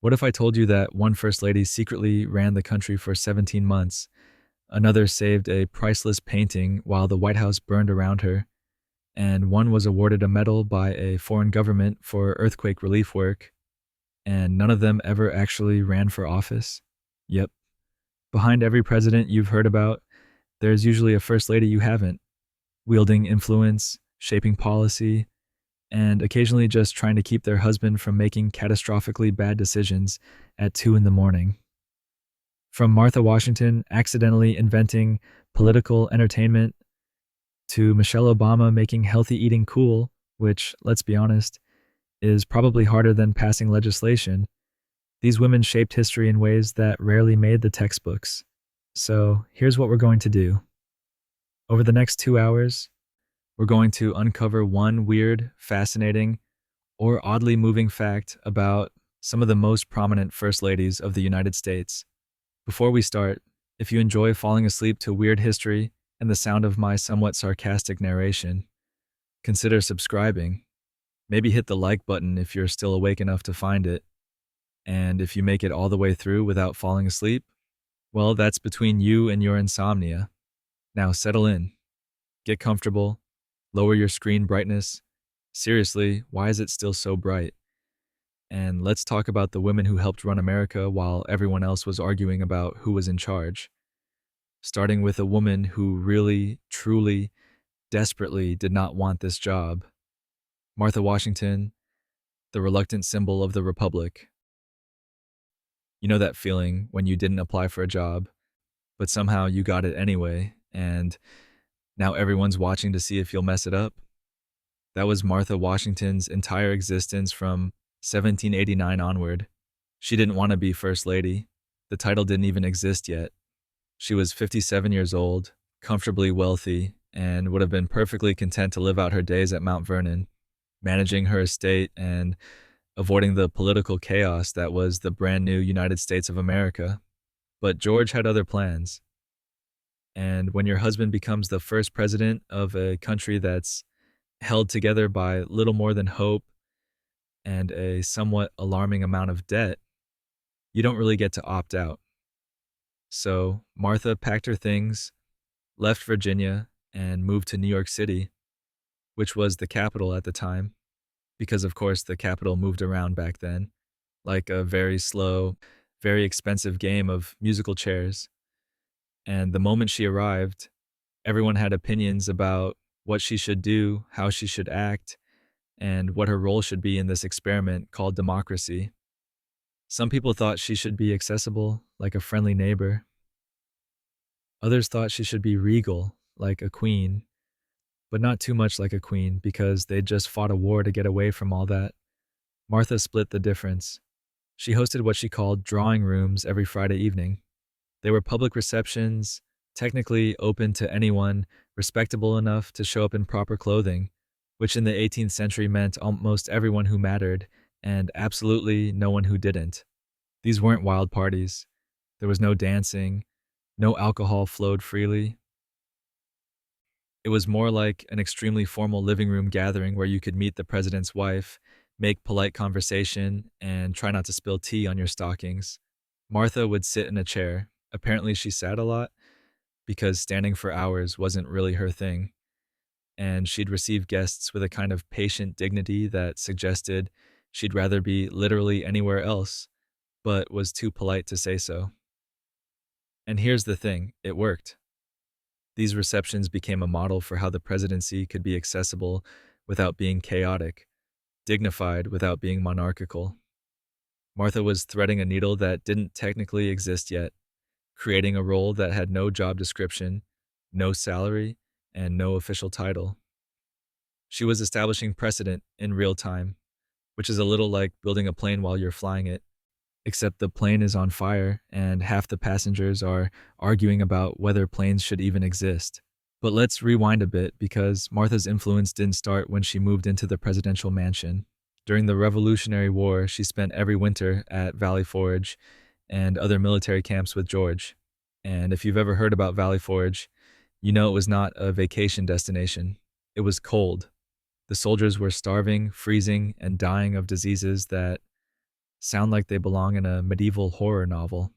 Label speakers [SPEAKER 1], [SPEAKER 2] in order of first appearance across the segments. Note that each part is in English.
[SPEAKER 1] What if I told you that one first lady secretly ran the country for 17 months, another saved a priceless painting while the White House burned around her, and one was awarded a medal by a foreign government for earthquake relief work, and none of them ever actually ran for office? Yep. Behind every president you've heard about, there's usually a first lady you haven't, wielding influence, shaping policy, and occasionally just trying to keep their husband from making catastrophically bad decisions at 2 in the morning. From Martha Washington accidentally inventing political entertainment to Michelle Obama making healthy eating cool, which, let's be honest, is probably harder than passing legislation, these women shaped history in ways that rarely made the textbooks. So here's what we're going to do. Over the next 2 hours, we're going to uncover one weird, fascinating, or oddly moving fact about some of the most prominent first ladies of the United States. Before we start, if you enjoy falling asleep to weird history and the sound of my somewhat sarcastic narration, consider subscribing. Maybe hit the like button if you're still awake enough to find it. And if you make it all the way through without falling asleep, well, that's between you and your insomnia. Now settle in, get comfortable, lower your screen brightness. Seriously, why is it still so bright? And let's talk about the women who helped run America while everyone else was arguing about who was in charge. Starting with a woman who really, truly, desperately did not want this job. Martha Washington, the reluctant symbol of the Republic. You know that feeling when you didn't apply for a job, but somehow you got it anyway, and now everyone's watching to see if you'll mess it up? That was Martha Washington's entire existence from 1789 onward. She didn't want to be First Lady. The title didn't even exist yet. She was 57 years old, comfortably wealthy, and would have been perfectly content to live out her days at Mount Vernon, managing her estate and avoiding the political chaos that was the brand new United States of America. But George had other plans. And when your husband becomes the first president of a country that's held together by little more than hope and a somewhat alarming amount of debt, you don't really get to opt out. So Martha packed her things, left Virginia, and moved to New York City, which was the capital at the time, because of course the capital moved around back then, like a very slow, very expensive game of musical chairs. And the moment she arrived, everyone had opinions about what she should do, how she should act, and what her role should be in this experiment called democracy. Some people thought she should be accessible, like a friendly neighbor. Others thought she should be regal, like a queen, but not too much like a queen because they'd just fought a war to get away from all that. Martha split the difference. She hosted what she called drawing rooms every Friday evening. They were public receptions, technically open to anyone respectable enough to show up in proper clothing, which in the 18th century meant almost everyone who mattered and absolutely no one who didn't. These weren't wild parties. There was no dancing, no alcohol flowed freely. It was more like an extremely formal living room gathering where you could meet the president's wife, make polite conversation, and try not to spill tea on your stockings. Martha would sit in a chair. Apparently she sat a lot because standing for hours wasn't really her thing. And she'd receive guests with a kind of patient dignity that suggested she'd rather be literally anywhere else, but was too polite to say so. And here's the thing, it worked. These receptions became a model for how the presidency could be accessible without being chaotic, dignified without being monarchical. Martha was threading a needle that didn't technically exist yet, creating a role that had no job description, no salary, and no official title. She was establishing precedent in real time, which is a little like building a plane while you're flying it, except the plane is on fire and half the passengers are arguing about whether planes should even exist. But let's rewind a bit because Martha's influence didn't start when she moved into the presidential mansion. During the Revolutionary War, she spent every winter at Valley Forge and other military camps with George. And if you've ever heard about Valley Forge, you know it was not a vacation destination. It was cold. The soldiers were starving, freezing, and dying of diseases that sound like they belong in a medieval horror novel.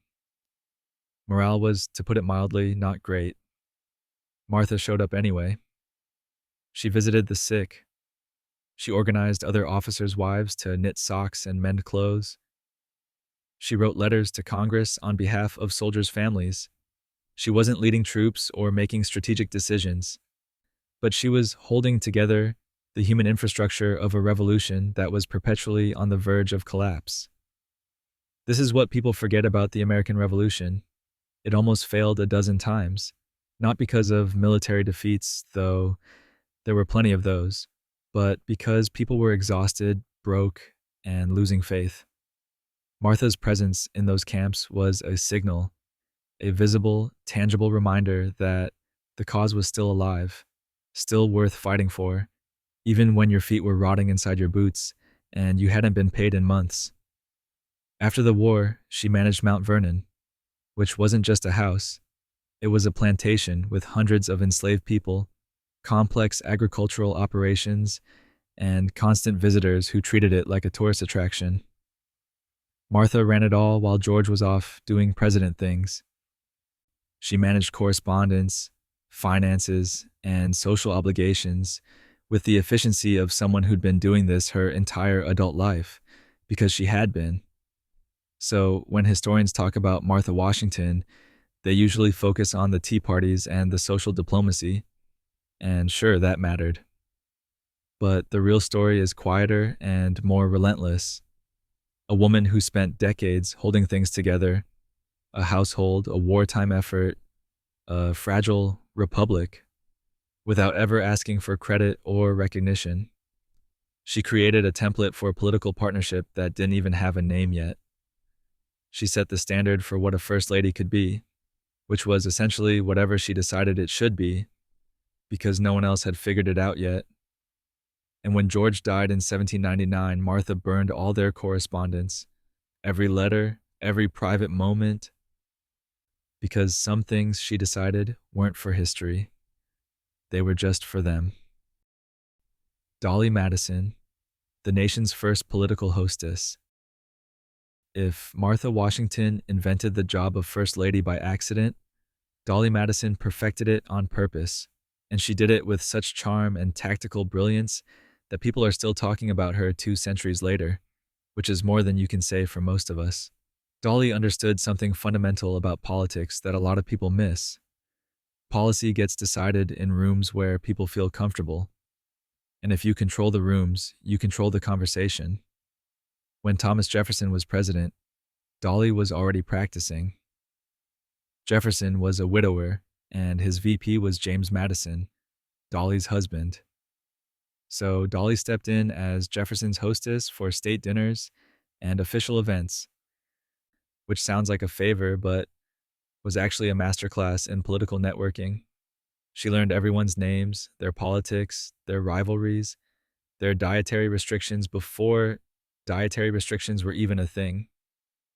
[SPEAKER 1] Morale was, to put it mildly, not great. Martha showed up anyway. She visited the sick. She organized other officers' wives to knit socks and mend clothes. She wrote letters to Congress on behalf of soldiers' families. She wasn't leading troops or making strategic decisions, but she was holding together the human infrastructure of a revolution that was perpetually on the verge of collapse. This is what people forget about the American Revolution. It almost failed a dozen times, not because of military defeats, though there were plenty of those, but because people were exhausted, broke, and losing faith. Martha's presence in those camps was a signal, a visible, tangible reminder that the cause was still alive, still worth fighting for, even when your feet were rotting inside your boots and you hadn't been paid in months. After the war, she managed Mount Vernon, which wasn't just a house. It was a plantation with hundreds of enslaved people, complex agricultural operations, and constant visitors who treated it like a tourist attraction. Martha ran it all while George was off doing president things. She managed correspondence, finances, and social obligations with the efficiency of someone who'd been doing this her entire adult life, because she had been. So when historians talk about Martha Washington, they usually focus on the tea parties and the social diplomacy, and sure, that mattered. But the real story is quieter and more relentless. A woman who spent decades holding things together, a household, a wartime effort, a fragile republic, without ever asking for credit or recognition. She created a template for a political partnership that didn't even have a name yet. She set the standard for what a first lady could be, which was essentially whatever she decided it should be, because no one else had figured it out yet. And when George died in 1799, Martha burned all their correspondence, every letter, every private moment, because some things, she decided, weren't for history. They were just for them. Dolly Madison, the nation's first political hostess. If Martha Washington invented the job of First Lady by accident, Dolly Madison perfected it on purpose, and she did it with such charm and tactical brilliance that people are still talking about her 2 centuries later, which is more than you can say for most of us. Dolly understood something fundamental about politics that a lot of people miss. Policy gets decided in rooms where people feel comfortable. And if you control the rooms, you control the conversation. When Thomas Jefferson was president, Dolly was already practicing. Jefferson was a widower, and his VP was James Madison, Dolly's husband. So Dolly stepped in as Jefferson's hostess for state dinners and official events, which sounds like a favor, but was actually a masterclass in political networking. She learned everyone's names, their politics, their rivalries, their dietary restrictions before dietary restrictions were even a thing.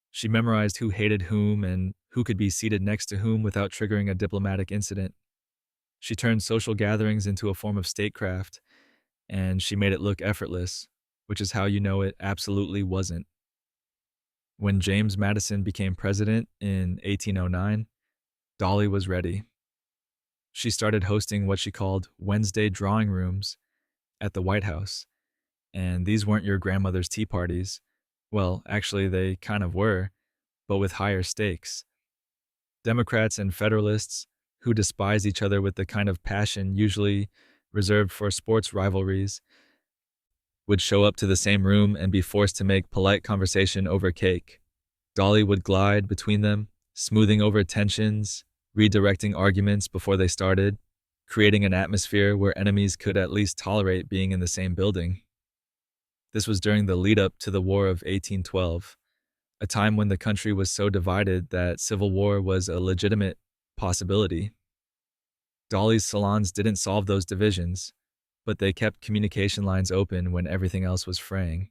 [SPEAKER 1] She memorized who hated whom and who could be seated next to whom without triggering a diplomatic incident. She turned social gatherings into a form of statecraft, and she made it look effortless, which is how you know it absolutely wasn't. When James Madison became president in 1809, Dolly was ready. She started hosting what she called Wednesday drawing rooms at the White House, and these weren't your grandmother's tea parties. Well, actually, they kind of were, but with higher stakes. Democrats and Federalists, who despised each other with the kind of passion usually reserved for sports rivalries, would show up to the same room and be forced to make polite conversation over cake. Dolly would glide between them, smoothing over tensions, redirecting arguments before they started, creating an atmosphere where enemies could at least tolerate being in the same building. This was during the lead-up to the War of 1812, a time when the country was so divided that civil war was a legitimate possibility. Dolly's salons didn't solve those divisions, but they kept communication lines open when everything else was fraying.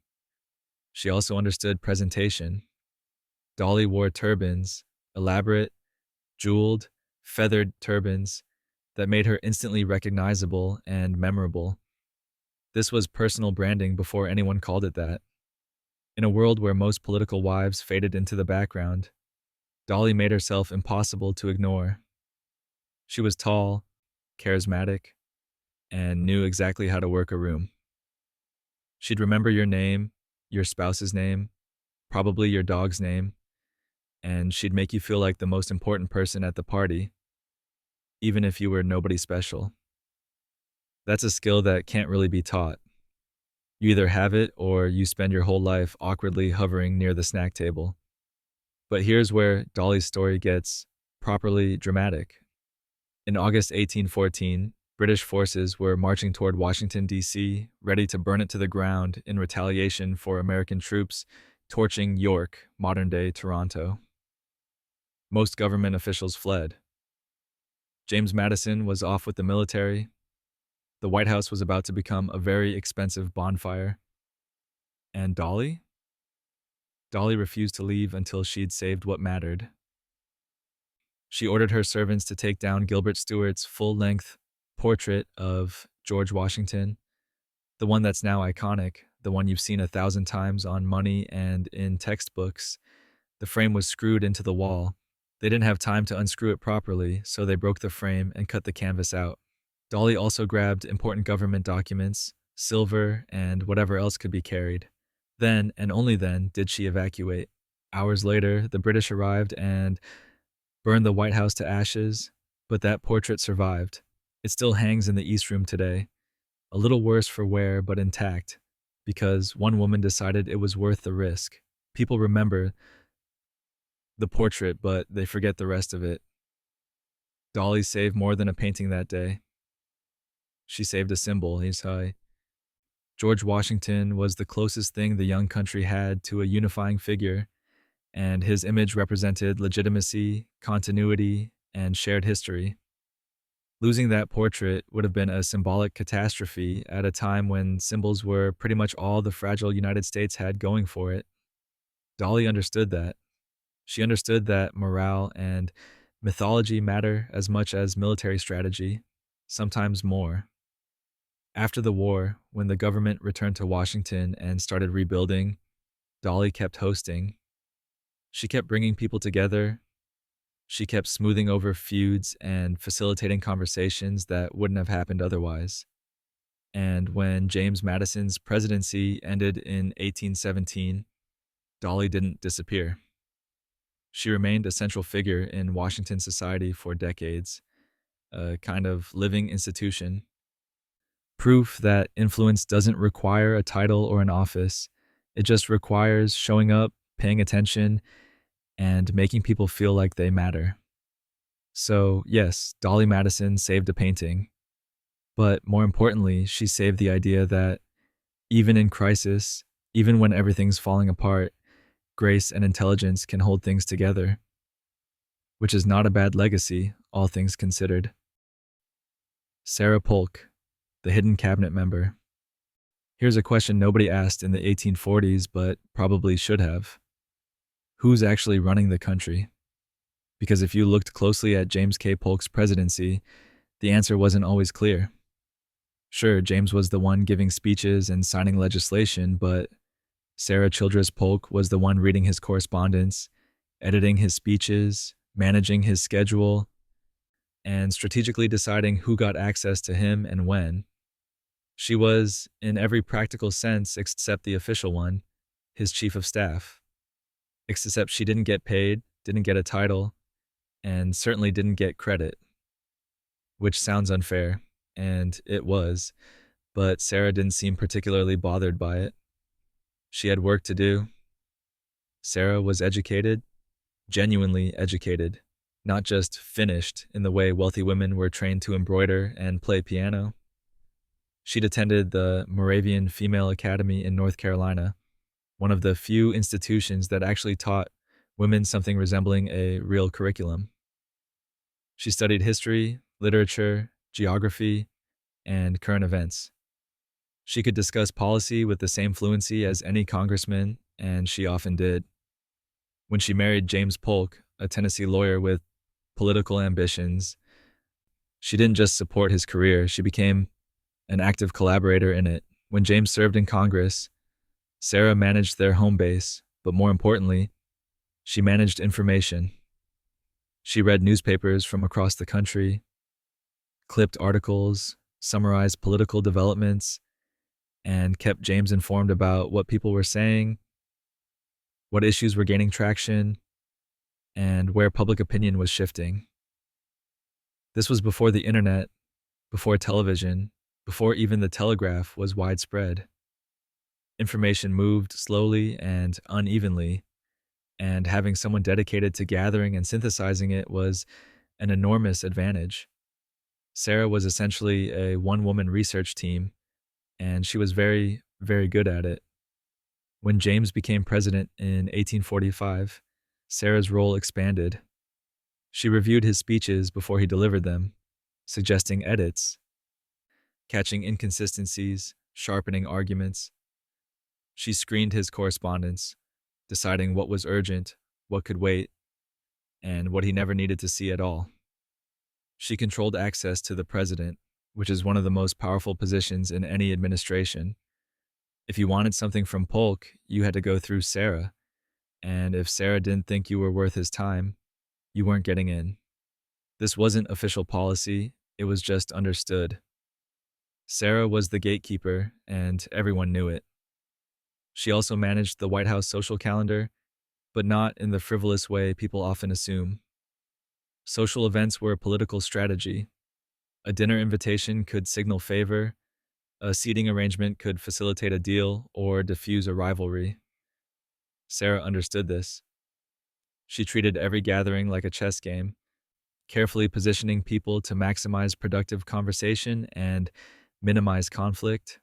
[SPEAKER 1] She also understood presentation. Dolly wore turbans, elaborate, jeweled, feathered turbans that made her instantly recognizable and memorable. This was personal branding before anyone called it that. In a world where most political wives faded into the background, Dolly made herself impossible to ignore. She was tall, charismatic, and knew exactly how to work a room. She'd remember your name, your spouse's name, probably your dog's name, and she'd make you feel like the most important person at the party, even if you were nobody special. That's a skill that can't really be taught. You either have it or you spend your whole life awkwardly hovering near the snack table. But here's where Dolly's story gets properly dramatic. In August 1814, British forces were marching toward Washington, D.C., ready to burn it to the ground in retaliation for American troops torching York, modern-day Toronto. Most government officials fled. James Madison was off with the military. The White House was about to become a very expensive bonfire. And Dolly? Dolly refused to leave until she'd saved what mattered. She ordered her servants to take down Gilbert Stuart's full-length portrait of George Washington, the one that's now iconic, the one you've seen 1,000 times on money and in textbooks. The frame was screwed into the wall. They didn't have time to unscrew it properly, so they broke the frame and cut the canvas out. Dolly also grabbed important government documents, silver, and whatever else could be carried. Then, and only then, did she evacuate. Hours later, the British arrived and burned the White House to ashes, but that portrait survived. It still hangs in the East Room today. A little worse for wear, but intact, because one woman decided it was worth the risk. People remember the portrait, but they forget the rest of it. Dolly saved more than a painting that day. She saved a symbol, George Washington was the closest thing the young country had to a unifying figure, and his image represented legitimacy, continuity, and shared history. Losing that portrait would have been a symbolic catastrophe at a time when symbols were pretty much all the fragile United States had going for it. Dolly understood that. She understood that morale and mythology matter as much as military strategy, sometimes more. After the war, when the government returned to Washington and started rebuilding, Dolly kept hosting. She kept bringing people together. She kept smoothing over feuds and facilitating conversations that wouldn't have happened otherwise. And when James Madison's presidency ended in 1817, Dolly didn't disappear. She remained a central figure in Washington society for decades, a kind of living institution. Proof that influence doesn't require a title or an office. It just requires showing up, paying attention, and making people feel like they matter. So, yes, Dolly Madison saved a painting. But more importantly, she saved the idea that even in crisis, even when everything's falling apart, grace and intelligence can hold things together. Which is not a bad legacy, all things considered. Sarah Polk, the hidden cabinet member. Here's a question nobody asked in the 1840s, but probably should have. Who's actually running the country? Because if you looked closely at James K. Polk's presidency, the answer wasn't always clear. Sure, James was the one giving speeches and signing legislation, but Sarah Childress Polk was the one reading his correspondence, editing his speeches, managing his schedule, and strategically deciding who got access to him and when. She was, in every practical sense except the official one, his chief of staff. Except she didn't get paid, didn't get a title, and certainly didn't get credit. Which sounds unfair, and it was, but Sarah didn't seem particularly bothered by it. She had work to do. Sarah was educated, genuinely educated, not just finished in the way wealthy women were trained to embroider and play piano. She'd attended the Moravian Female Academy in North Carolina, one of the few institutions that actually taught women something resembling a real curriculum. She studied history, literature, geography, and current events. She could discuss policy with the same fluency as any congressman, and she often did. When she married James Polk, a Tennessee lawyer with political ambitions, she didn't just support his career, she became an active collaborator in it. When James served in Congress, Sarah managed their home base, but more importantly, she managed information. She read newspapers from across the country, clipped articles, summarized political developments, and kept James informed about what people were saying, what issues were gaining traction, and where public opinion was shifting. This was before the internet, before television, before even the telegraph was widespread. Information moved slowly and unevenly, and having someone dedicated to gathering and synthesizing it was an enormous advantage. Sarah was essentially a one-woman research team, and she was very, very good at it. When James became president in 1845, Sarah's role expanded. She reviewed his speeches before he delivered them, suggesting edits, catching inconsistencies, sharpening arguments. She screened his correspondence, deciding what was urgent, what could wait, and what he never needed to see at all. She controlled access to the president, which is one of the most powerful positions in any administration. If you wanted something from Polk, you had to go through Sarah, and if Sarah didn't think you were worth his time, you weren't getting in. This wasn't official policy, it was just understood. Sarah was the gatekeeper, and everyone knew it. She also managed the White House social calendar, but not in the frivolous way people often assume. Social events were a political strategy. A dinner invitation could signal favor, a seating arrangement could facilitate a deal or diffuse a rivalry. Sarah understood this. She treated every gathering like a chess game, carefully positioning people to maximize productive conversation and minimize conflict.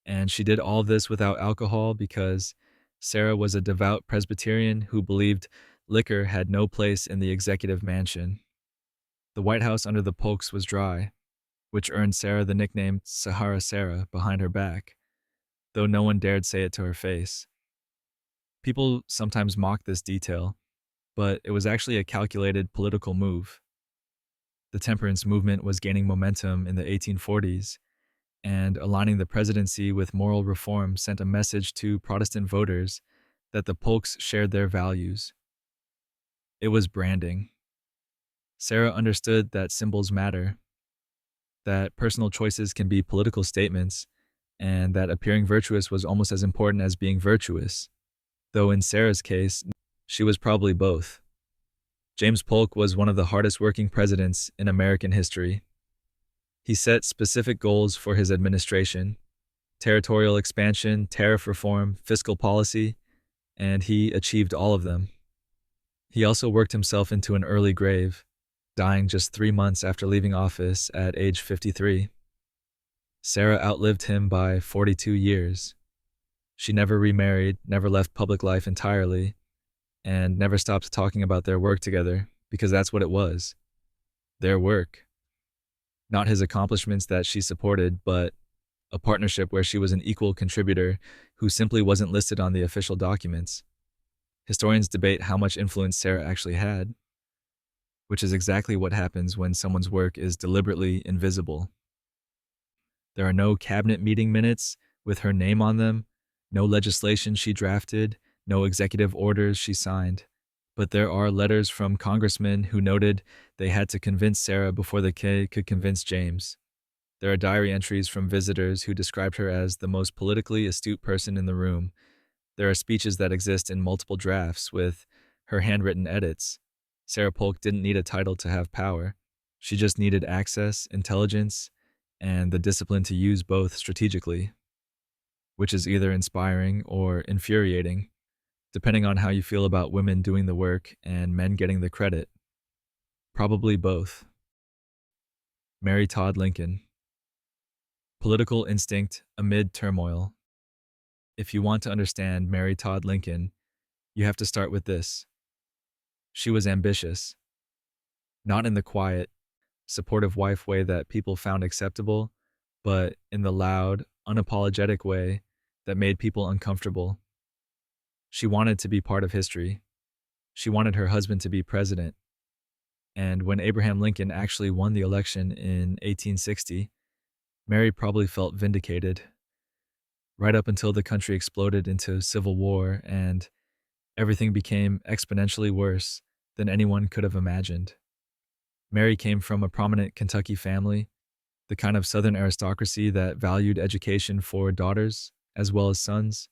[SPEAKER 1] And she did all this without alcohol because Sarah was a devout Presbyterian who believed liquor had no place in the executive mansion. The White House under the Polks was dry, which earned Sarah the nickname Sahara Sarah behind her back, though no one dared say it to her face. People sometimes mock this detail, but it was actually a calculated political move. The temperance movement was gaining momentum in the 1840s, and aligning the presidency with moral reform sent a message to Protestant voters that the Polks shared their values. It was branding. Sarah understood that symbols matter, that personal choices can be political statements, and that appearing virtuous was almost as important as being virtuous, though in Sarah's case, she was probably both. James Polk was one of the hardest working presidents in American history. He set specific goals for his administration: territorial expansion, tariff reform, fiscal policy, and he achieved all of them. He also worked himself into an early grave, dying just 3 months after leaving office at age 53. Sarah outlived him by 42 years. She never remarried, never left public life entirely, and never stopped talking about their work together, because that's what it was. Their work. Not his accomplishments that she supported, but a partnership where she was an equal contributor who simply wasn't listed on the official documents. Historians debate how much influence Sarah actually had, which is exactly what happens when someone's work is deliberately invisible. There are no cabinet meeting minutes with her name on them, no legislation she drafted, no executive orders she signed. But there are letters from congressmen who noted they had to convince Sarah before the K could convince James. There are diary entries from visitors who described her as the most politically astute person in the room. There are speeches that exist in multiple drafts with her handwritten edits. Sarah Polk didn't need a title to have power. She just needed access, intelligence, and the discipline to use both strategically, which is either inspiring or infuriating, depending on how you feel about women doing the work and men getting the credit. Probably both. Mary Todd Lincoln. Political instinct amid turmoil. If you want to understand Mary Todd Lincoln, you have to start with this. She was ambitious. Not in the quiet, supportive wife way that people found acceptable, but in the loud, unapologetic way that made people uncomfortable. She wanted to be part of history. She wanted her husband to be president. And when Abraham Lincoln actually won the election in 1860, Mary probably felt vindicated. right up until the country exploded into civil war and everything became exponentially worse than anyone could have imagined. Mary came from a prominent Kentucky family, the kind of Southern aristocracy that valued education for daughters as well as sons,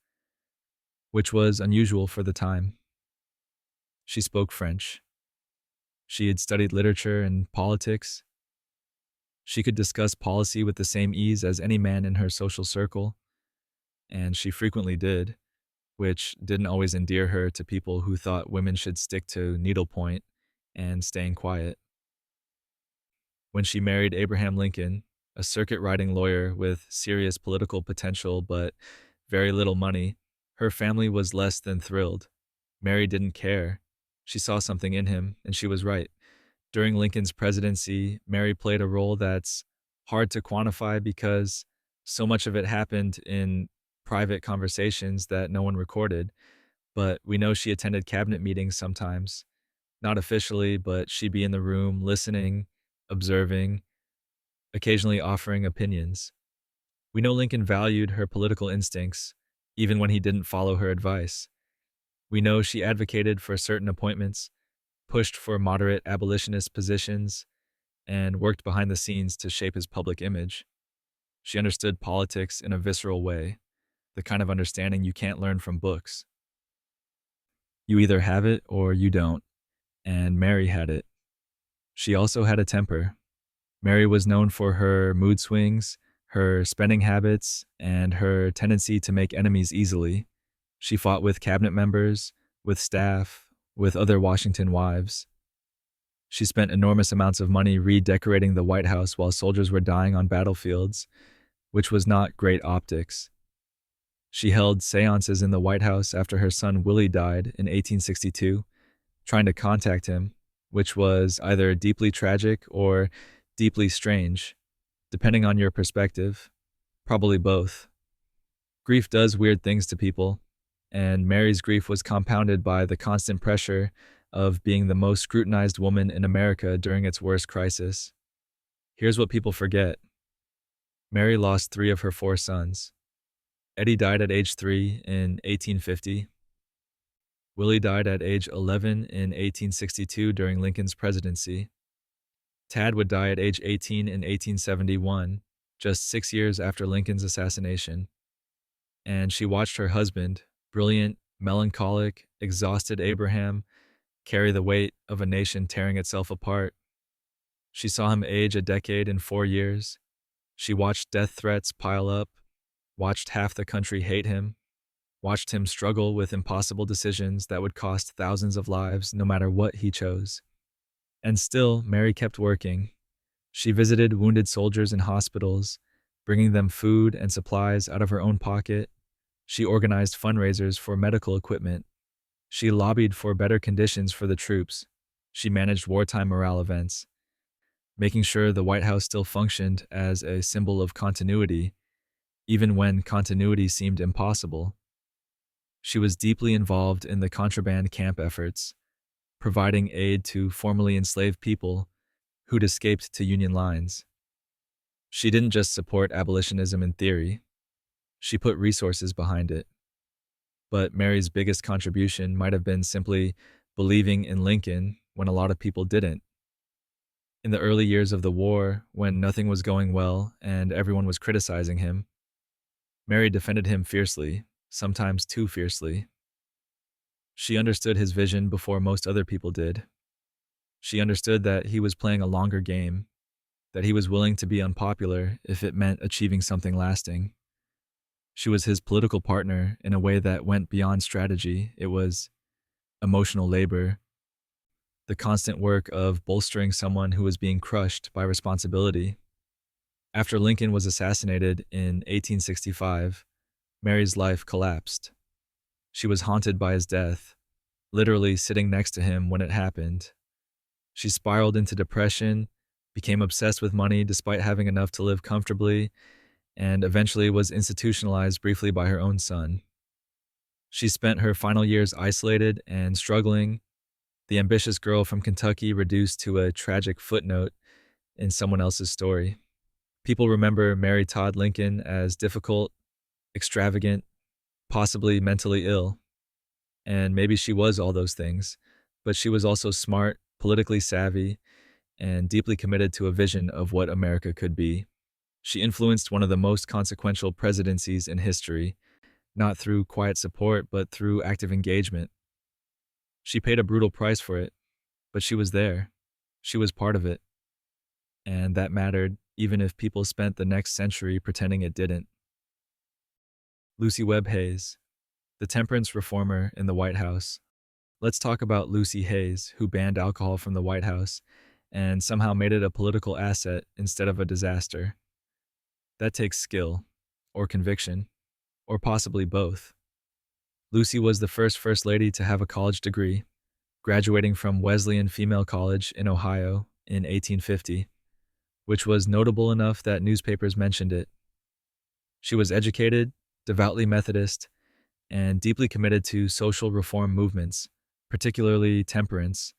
[SPEAKER 1] which was unusual for the time. She spoke French. She had studied literature and politics. She could discuss policy with the same ease as any man in her social circle, and she frequently did, which didn't always endear her to people who thought women should stick to needlepoint and staying quiet. When she married Abraham Lincoln, a circuit riding lawyer with serious political potential but very little money, her family was less than thrilled. Mary didn't care. She saw something in him, and she was right. During Lincoln's presidency, Mary played a role that's hard to quantify because so much of it happened in private conversations that no one recorded. But we know she attended cabinet meetings sometimes, not officially, but she'd be in the room listening, observing, occasionally offering opinions. We know Lincoln valued her political instincts, even when he didn't follow her advice. We know she advocated for certain appointments, pushed for moderate abolitionist positions, and worked behind the scenes to shape his public image. She understood politics in a visceral way, the kind of understanding you can't learn from books. You either have it or you don't, and Mary had it. She also had a temper. Mary was known for her mood swings, her spending habits, and her tendency to make enemies easily. She fought with cabinet members, with staff, with other Washington wives. She spent enormous amounts of money redecorating the White House while soldiers were dying on battlefields, which was not great optics. She held seances in the White House after her son Willie died in 1862, trying to contact him, which was either deeply tragic or deeply strange, depending on your perspective, probably both. Grief does weird things to people, and Mary's grief was compounded by the constant pressure of being the most scrutinized woman in America during its worst crisis. Here's what people forget. Mary lost 3 of her 4 sons. Eddie died at age 3 in 1850. Willie died at age 11 in 1862 during Lincoln's presidency. Tad would die at age 18 in 1871, just 6 years after Lincoln's assassination. And she watched her husband, brilliant, melancholic, exhausted Abraham, carry the weight of a nation tearing itself apart. She saw him age a decade in 4 years. She watched death threats pile up, watched half the country hate him, watched him struggle with impossible decisions that would cost thousands of lives no matter what he chose. And still, Mary kept working. She visited wounded soldiers in hospitals, bringing them food and supplies out of her own pocket. She organized fundraisers for medical equipment. She lobbied for better conditions for the troops. She managed wartime morale events, making sure the White House still functioned as a symbol of continuity, even when continuity seemed impossible. She was deeply involved in the contraband camp efforts, providing aid to formerly enslaved people who'd escaped to Union lines. She didn't just support abolitionism in theory, she put resources behind it. But Mary's biggest contribution might have been simply believing in Lincoln when a lot of people didn't. In the early years of the war, when nothing was going well and everyone was criticizing him, Mary defended him fiercely, sometimes too fiercely. She understood his vision before most other people did. She understood that he was playing a longer game, that he was willing to be unpopular if it meant achieving something lasting. She was his political partner in a way that went beyond strategy. It was emotional labor, the constant work of bolstering someone who was being crushed by responsibility. After Lincoln was assassinated in 1865, Mary's life collapsed. She was haunted by his death, literally sitting next to him when it happened. She spiraled into depression, became obsessed with money despite having enough to live comfortably, and eventually was institutionalized briefly by her own son. She spent her final years isolated and struggling, the ambitious girl from Kentucky reduced to a tragic footnote in someone else's story. People remember Mary Todd Lincoln as difficult, extravagant, possibly mentally ill. And maybe she was all those things, but she was also smart, politically savvy, and deeply committed to a vision of what America could be. She influenced one of the most consequential presidencies in history, not through quiet support, but through active engagement. She paid a brutal price for it, but she was there. She was part of it. And that mattered, even if people spent the next century pretending it didn't. Lucy Webb Hayes, the temperance reformer in the White House. Let's talk about Lucy Hayes, who banned alcohol from the White House and somehow made it a political asset instead of a disaster. That takes skill, or conviction, or possibly both. Lucy was the first Lady to have a college degree, graduating from Wesleyan Female College in Ohio in 1850, which was notable enough that newspapers mentioned it. She was educated, devoutly Methodist, and deeply committed to social reform movements, particularly temperance.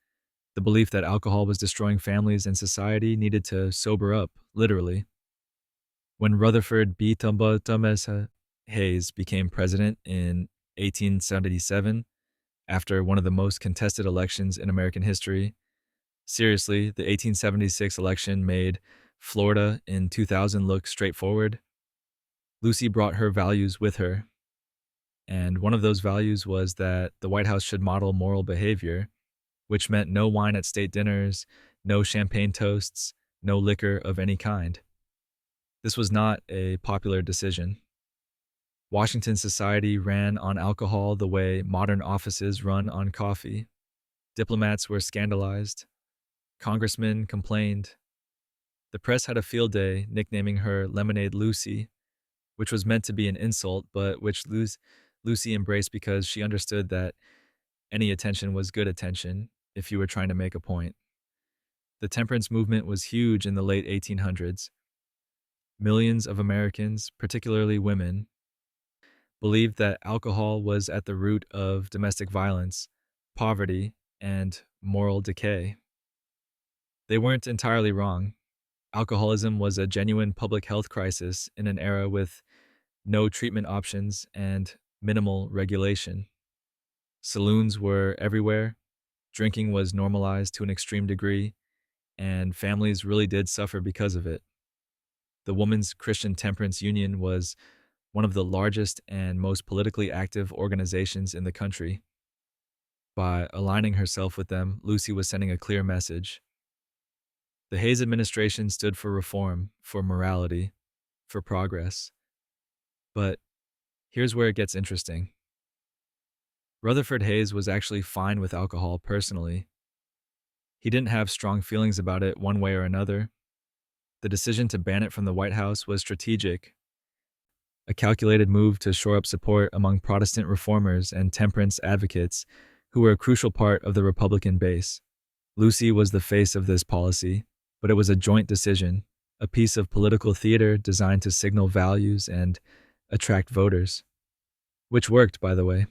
[SPEAKER 1] The belief that alcohol was destroying families and society needed to sober up, literally. When Rutherford B. Thomas Hayes became president in 1877, after one of the most contested elections in American history, seriously, the 1876 election made Florida in 2000 look straightforward. Lucy brought her values with her, and one of those values was that the White House should model moral behavior, which meant no wine at state dinners, no champagne toasts, no liquor of any kind. This was not a popular decision. Washington society ran on alcohol the way modern offices run on coffee. Diplomats were scandalized. Congressmen complained. The press had a field day nicknaming her Lemonade Lucy, which was meant to be an insult, but which Lucy embraced because she understood that any attention was good attention if you were trying to make a point. The temperance movement was huge in the late 1800s. Millions of Americans, particularly women, believed that alcohol was at the root of domestic violence, poverty, and moral decay. They weren't entirely wrong. Alcoholism was a genuine public health crisis in an era with no treatment options and minimal regulation. Saloons were everywhere, drinking was normalized to an extreme degree, and families really did suffer because of it. The Women's Christian Temperance Union was one of the largest and most politically active organizations in the country. By aligning herself with them, Lucy was sending a clear message. The Hayes administration stood for reform, for morality, for progress. But here's where it gets interesting. Rutherford Hayes was actually fine with alcohol personally. He didn't have strong feelings about it one way or another. The decision to ban it from the White House was strategic, a calculated move to shore up support among Protestant reformers and temperance advocates who were a crucial part of the Republican base. Lucy was the face of this policy, but it was a joint decision, a piece of political theater designed to signal values and attract voters. Which worked, by the way.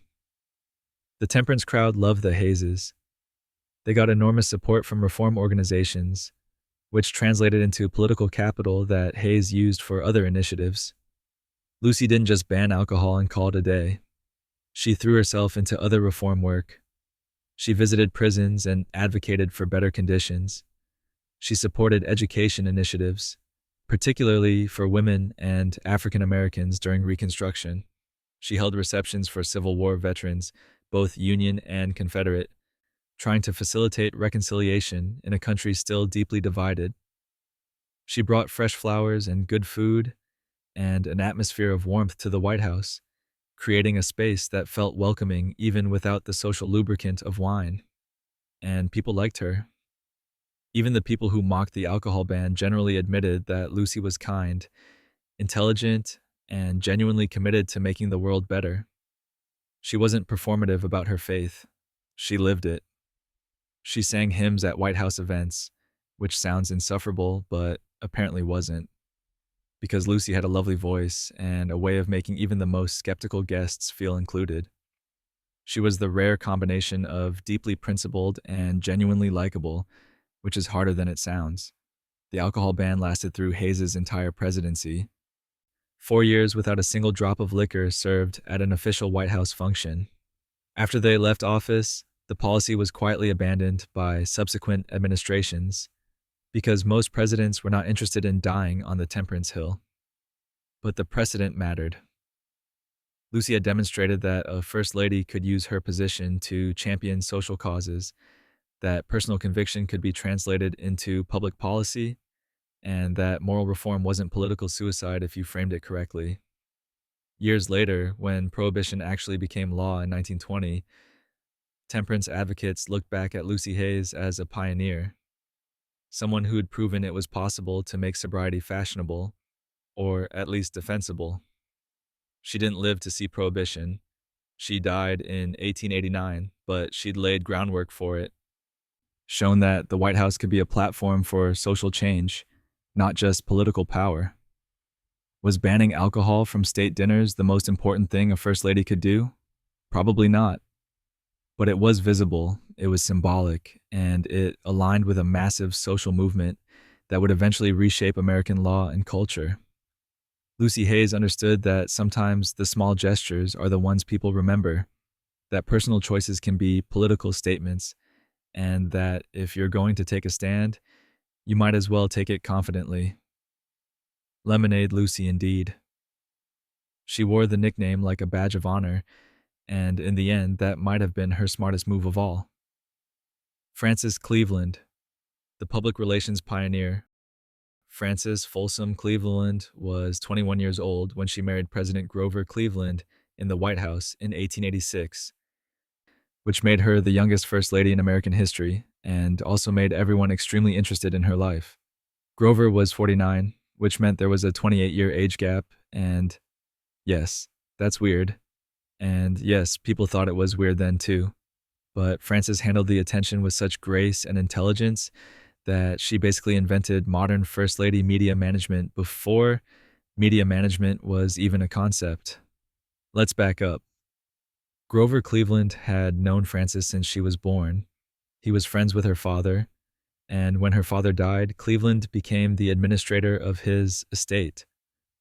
[SPEAKER 1] The temperance crowd loved the Hayeses. They got enormous support from reform organizations, which translated into political capital that Hayes used for other initiatives. Lucy didn't just ban alcohol and call it a day. She threw herself into other reform work. She visited prisons and advocated for better conditions. She supported education initiatives, particularly for women and African Americans during Reconstruction. She held receptions for Civil War veterans, both Union and Confederate, trying to facilitate reconciliation in a country still deeply divided. She brought fresh flowers and good food and an atmosphere of warmth to the White House, creating a space that felt welcoming even without the social lubricant of wine. And people liked her. Even the people who mocked the alcohol ban generally admitted that Lucy was kind, intelligent, and genuinely committed to making the world better. She wasn't performative about her faith. She lived it. She sang hymns at White House events, which sounds insufferable, but apparently wasn't, because Lucy had a lovely voice and a way of making even the most skeptical guests feel included. She was the rare combination of deeply principled and genuinely likable, which is harder than it sounds. The alcohol ban lasted through Hayes's entire presidency. 4 years without a single drop of liquor served at an official White House function. After they left office, the policy was quietly abandoned by subsequent administrations because most presidents were not interested in dying on the Temperance Hill. But the precedent mattered. Lucy had demonstrated that a first lady could use her position to champion social causes, that personal conviction could be translated into public policy, and that moral reform wasn't political suicide if you framed it correctly. Years later, when Prohibition actually became law in 1920, temperance advocates looked back at Lucy Hayes as a pioneer, someone who had proven it was possible to make sobriety fashionable, or at least defensible. She didn't live to see Prohibition. She died in 1889, but she'd laid groundwork for it, shown that the White House could be a platform for social change, not just political power. Was banning alcohol from state dinners the most important thing a First Lady could do? Probably not. But it was visible, it was symbolic, and it aligned with a massive social movement that would eventually reshape American law and culture. Lucy Hayes understood that sometimes the small gestures are the ones people remember, that personal choices can be political statements, and that if you're going to take a stand, you might as well take it confidently. Lemonade Lucy indeed. She wore the nickname like a badge of honor, and in the end, that might have been her smartest move of all. Frances Cleveland, the public relations pioneer. Frances Folsom Cleveland was 21 years old when she married President Grover Cleveland in the White House in 1886, which made her the youngest First Lady in American history and also made everyone extremely interested in her life. Grover was 49, which meant there was a 28-year age gap, and yes, that's weird. And yes, people thought it was weird then too. But Frances handled the attention with such grace and intelligence that she basically invented modern First Lady media management before media management was even a concept. Let's back up. Grover Cleveland had known Frances since she was born. He was friends with her father, and when her father died, Cleveland became the administrator of his estate,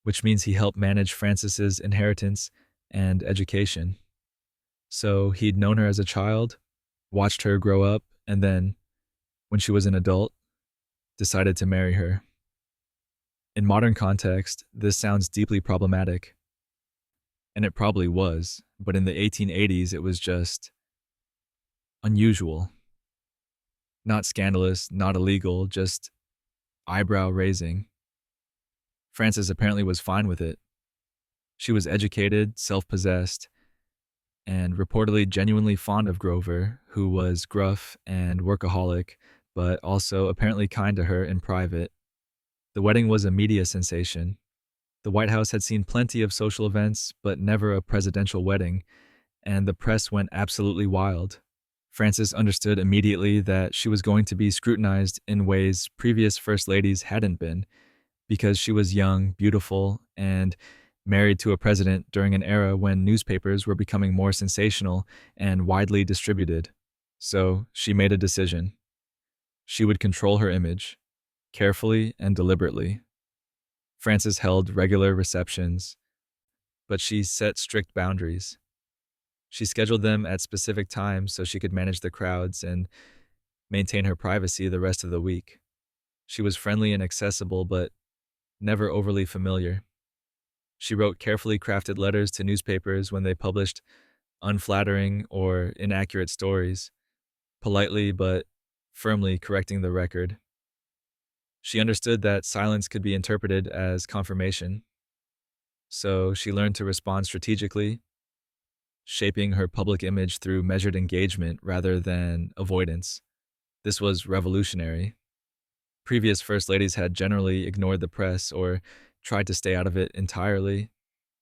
[SPEAKER 1] which means he helped manage Frances's inheritance and education. So he'd known her as a child, watched her grow up, and then, when she was an adult, decided to marry her. In modern context, this sounds deeply problematic. And it probably was, but in the 1880s it was just unusual. Not scandalous, not illegal, just eyebrow-raising. Frances apparently was fine with it. She was educated, self-possessed, and reportedly genuinely fond of Grover, who was gruff and workaholic, but also apparently kind to her in private. The wedding was a media sensation. The White House had seen plenty of social events, but never a presidential wedding, and the press went absolutely wild. Frances understood immediately that she was going to be scrutinized in ways previous First Ladies hadn't been, because she was young, beautiful, and married to a president during an era when newspapers were becoming more sensational and widely distributed. So she made a decision. She would control her image, carefully and deliberately. Frances held regular receptions, but she set strict boundaries. She scheduled them at specific times so she could manage the crowds and maintain her privacy the rest of the week. She was friendly and accessible, but never overly familiar. She wrote carefully crafted letters to newspapers when they published unflattering or inaccurate stories, politely but firmly correcting the record. She understood that silence could be interpreted as confirmation, so she learned to respond strategically, shaping her public image through measured engagement rather than avoidance. This was revolutionary. Previous First Ladies had generally ignored the press or tried to stay out of it entirely.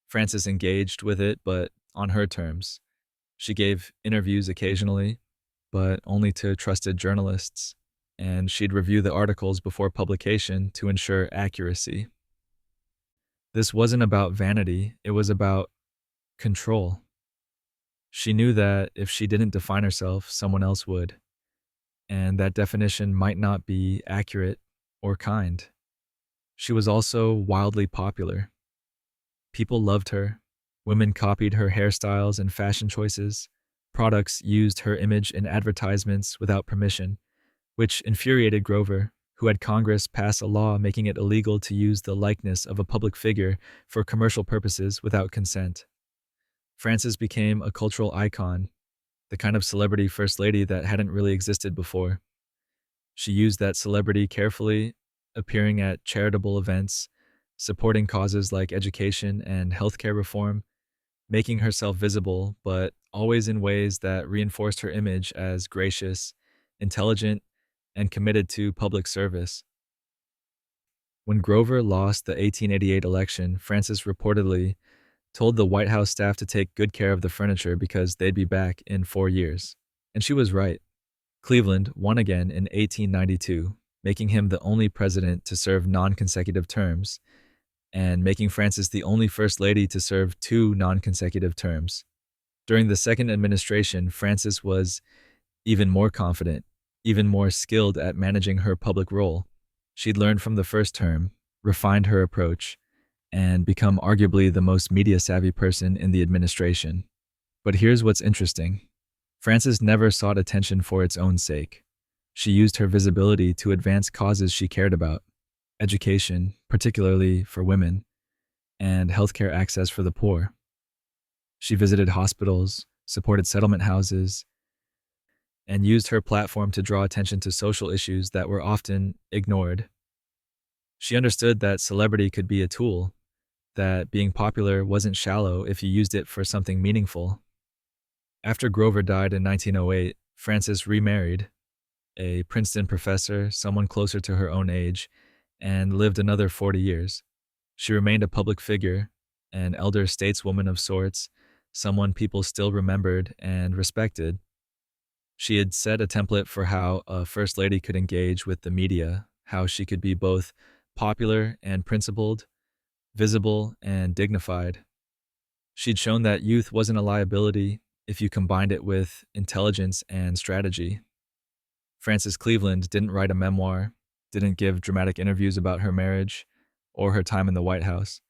[SPEAKER 1] Frances engaged with it, but on her terms. She gave interviews occasionally, but only to trusted journalists, and she'd review the articles before publication to ensure accuracy. This wasn't about vanity, it was about control. She knew that if she didn't define herself, someone else would, and that definition might not be accurate or kind. She was also wildly popular. People loved her. Women copied her hairstyles and fashion choices. Products used her image in advertisements without permission, which infuriated Grover, who had Congress pass a law making it illegal to use the likeness of a public figure for commercial purposes without consent. Frances became a cultural icon, the kind of celebrity first lady that hadn't really existed before. She used that celebrity carefully, appearing at charitable events, supporting causes like education and healthcare reform, making herself visible, but always in ways that reinforced her image as gracious, intelligent, and committed to public service. When Grover lost the 1888 election, Frances reportedly told the White House staff to take good care of the furniture because they'd be back in 4 years. And she was right. Cleveland won again in 1892, making him the only president to serve non-consecutive terms, and making Frances the only first lady to serve 2 non-consecutive terms. During the second administration, Frances was even more confident, even more skilled at managing her public role. She'd learned from the first term, refined her approach, and become arguably the most media-savvy person in the administration. But here's what's interesting. Frances never sought attention for its own sake. She used her visibility to advance causes she cared about: education, particularly for women, and healthcare access for the poor. She visited hospitals, supported settlement houses, and used her platform to draw attention to social issues that were often ignored. She understood that celebrity could be a tool, that being popular wasn't shallow if you used it for something meaningful. After Grover died in 1908, Frances remarried, a Princeton professor, someone closer to her own age, and lived another 40 years. She remained a public figure, an elder stateswoman of sorts, someone people still remembered and respected. She had set a template for how a first lady could engage with the media, how she could be both popular and principled, visible and dignified. She'd shown that youth wasn't a liability if you combined it with intelligence and strategy. Frances Cleveland didn't write a memoir, didn't give dramatic interviews about her marriage or her time in the White House.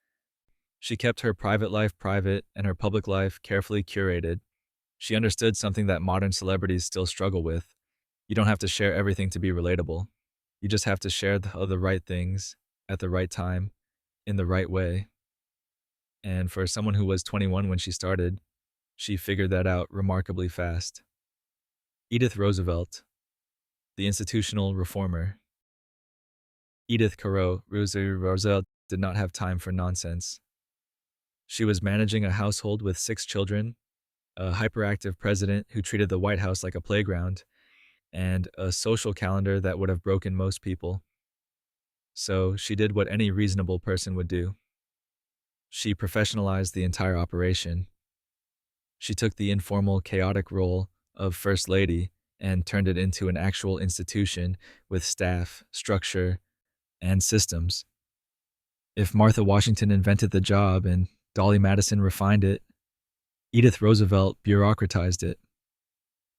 [SPEAKER 1] She kept her private life private and her public life carefully curated. She understood something that modern celebrities still struggle with. You don't have to share everything to be relatable. You just have to share the right things at the right time, in the right way. And for someone who was 21 when she started, she figured that out remarkably fast. Edith Roosevelt, the institutional reformer. Edith Roosevelt did not have time for nonsense. She was managing a household with 6 children, a hyperactive president who treated the White House like a playground, and a social calendar that would have broken most people. So she did what any reasonable person would do. She professionalized the entire operation. She took the informal, chaotic role of First Lady and turned it into an actual institution with staff, structure, and systems. If Martha Washington invented the job and Dolly Madison refined it, Edith Roosevelt bureaucratized it,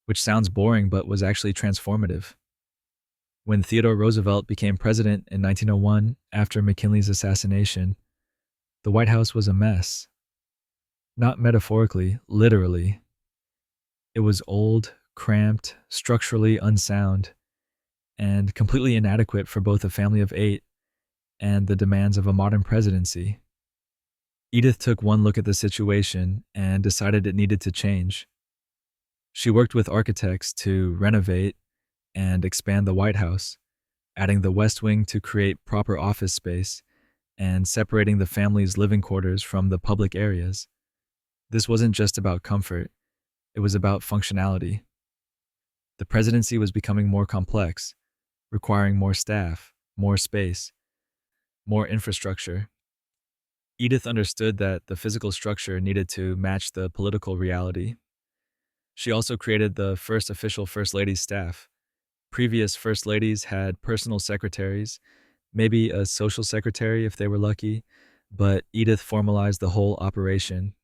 [SPEAKER 1] which sounds boring but was actually transformative. When Theodore Roosevelt became president in 1901 after McKinley's assassination, the White House was a mess. Not metaphorically, literally. It was old, cramped, structurally unsound, and completely inadequate for both a family of 8 and the demands of a modern presidency. Edith took one look at the situation and decided it needed to change. She worked with architects to renovate and expand the White House, adding the West Wing to create proper office space and separating the family's living quarters from the public areas. This wasn't just about comfort, it was about functionality. The presidency was becoming more complex, requiring more staff, more space, more infrastructure. Edith understood that the physical structure needed to match the political reality. She also created the first official First Lady's staff. Previous First Ladies had personal secretaries, maybe a social secretary if they were lucky, but Edith formalized the whole operation.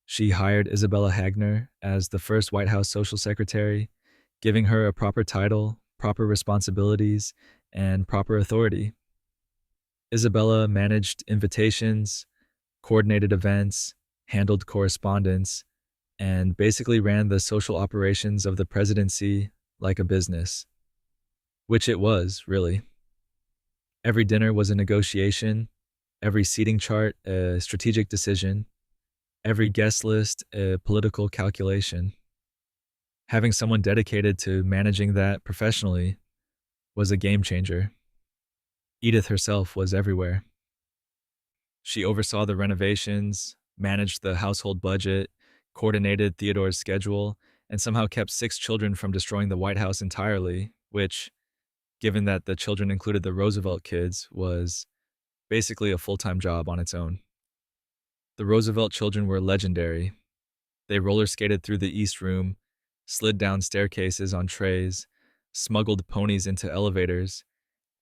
[SPEAKER 1] She hired Isabella Hagner as the first White House social secretary, giving her a proper title, proper responsibilities, and proper authority. Isabella managed invitations, coordinated events, handled correspondence, and basically ran the social operations of the presidency like a business, which it was, really. Every dinner was a negotiation, every seating chart a strategic decision, every guest list a political calculation. Having someone dedicated to managing that professionally was a game changer. Edith herself was everywhere. She oversaw the renovations, managed the household budget, coordinated Theodore's schedule, and somehow kept 6 children from destroying the White House entirely, which, given that the children included the Roosevelt kids, was basically a full-time job on its own. The Roosevelt children were legendary. They roller skated through the East Room, slid down staircases on trays, smuggled ponies into elevators,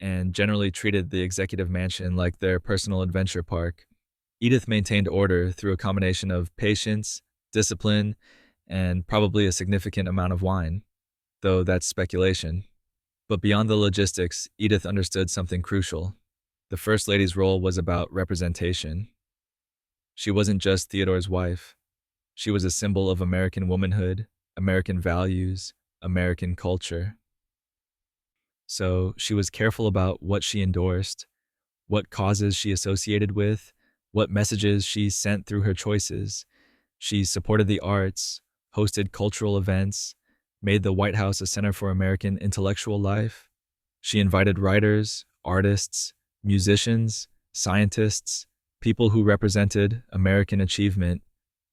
[SPEAKER 1] and generally treated the executive mansion like their personal adventure park. Edith maintained order through a combination of patience, discipline, and probably a significant amount of wine, though that's speculation. But beyond the logistics, Edith understood something crucial. The First Lady's role was about representation. She wasn't just Theodore's wife. She was a symbol of American womanhood, American values, American culture. So she was careful about what she endorsed, what causes she associated with, what messages she sent through her choices. She supported the arts, hosted cultural events, made the White House a center for American intellectual life. She invited writers, artists, musicians, scientists, people who represented American achievement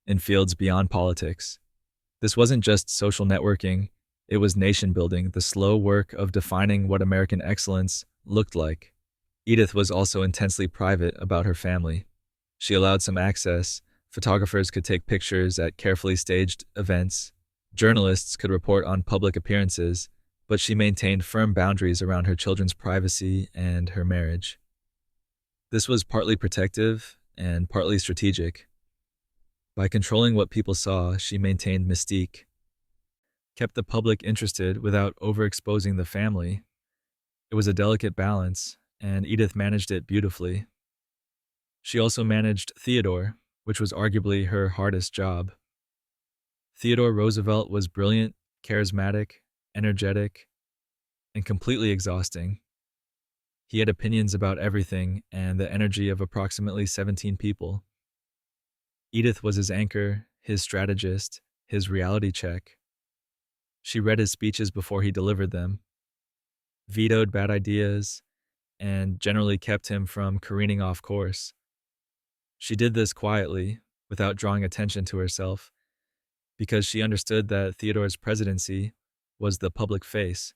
[SPEAKER 1] in fields beyond politics. This wasn't just social networking, it was nation building, the slow work of defining what American excellence looked like. Edith was also intensely private about her family. She allowed some access. Photographers could take pictures at carefully staged events. Journalists could report on public appearances, but she maintained firm boundaries around her children's privacy and her marriage. This was partly protective and partly strategic. By controlling what people saw, she maintained mystique, kept the public interested without overexposing the family. It was a delicate balance, and Edith managed it beautifully. She also managed Theodore, which was arguably her hardest job. Theodore Roosevelt was brilliant, charismatic, energetic, and completely exhausting. He had opinions about everything and the energy of approximately 17 people. Edith was his anchor, his strategist, his reality check. She read his speeches before he delivered them, vetoed bad ideas, and generally kept him from careening off course. She did this quietly, without drawing attention to herself, because she understood that Theodore's presidency was the public face,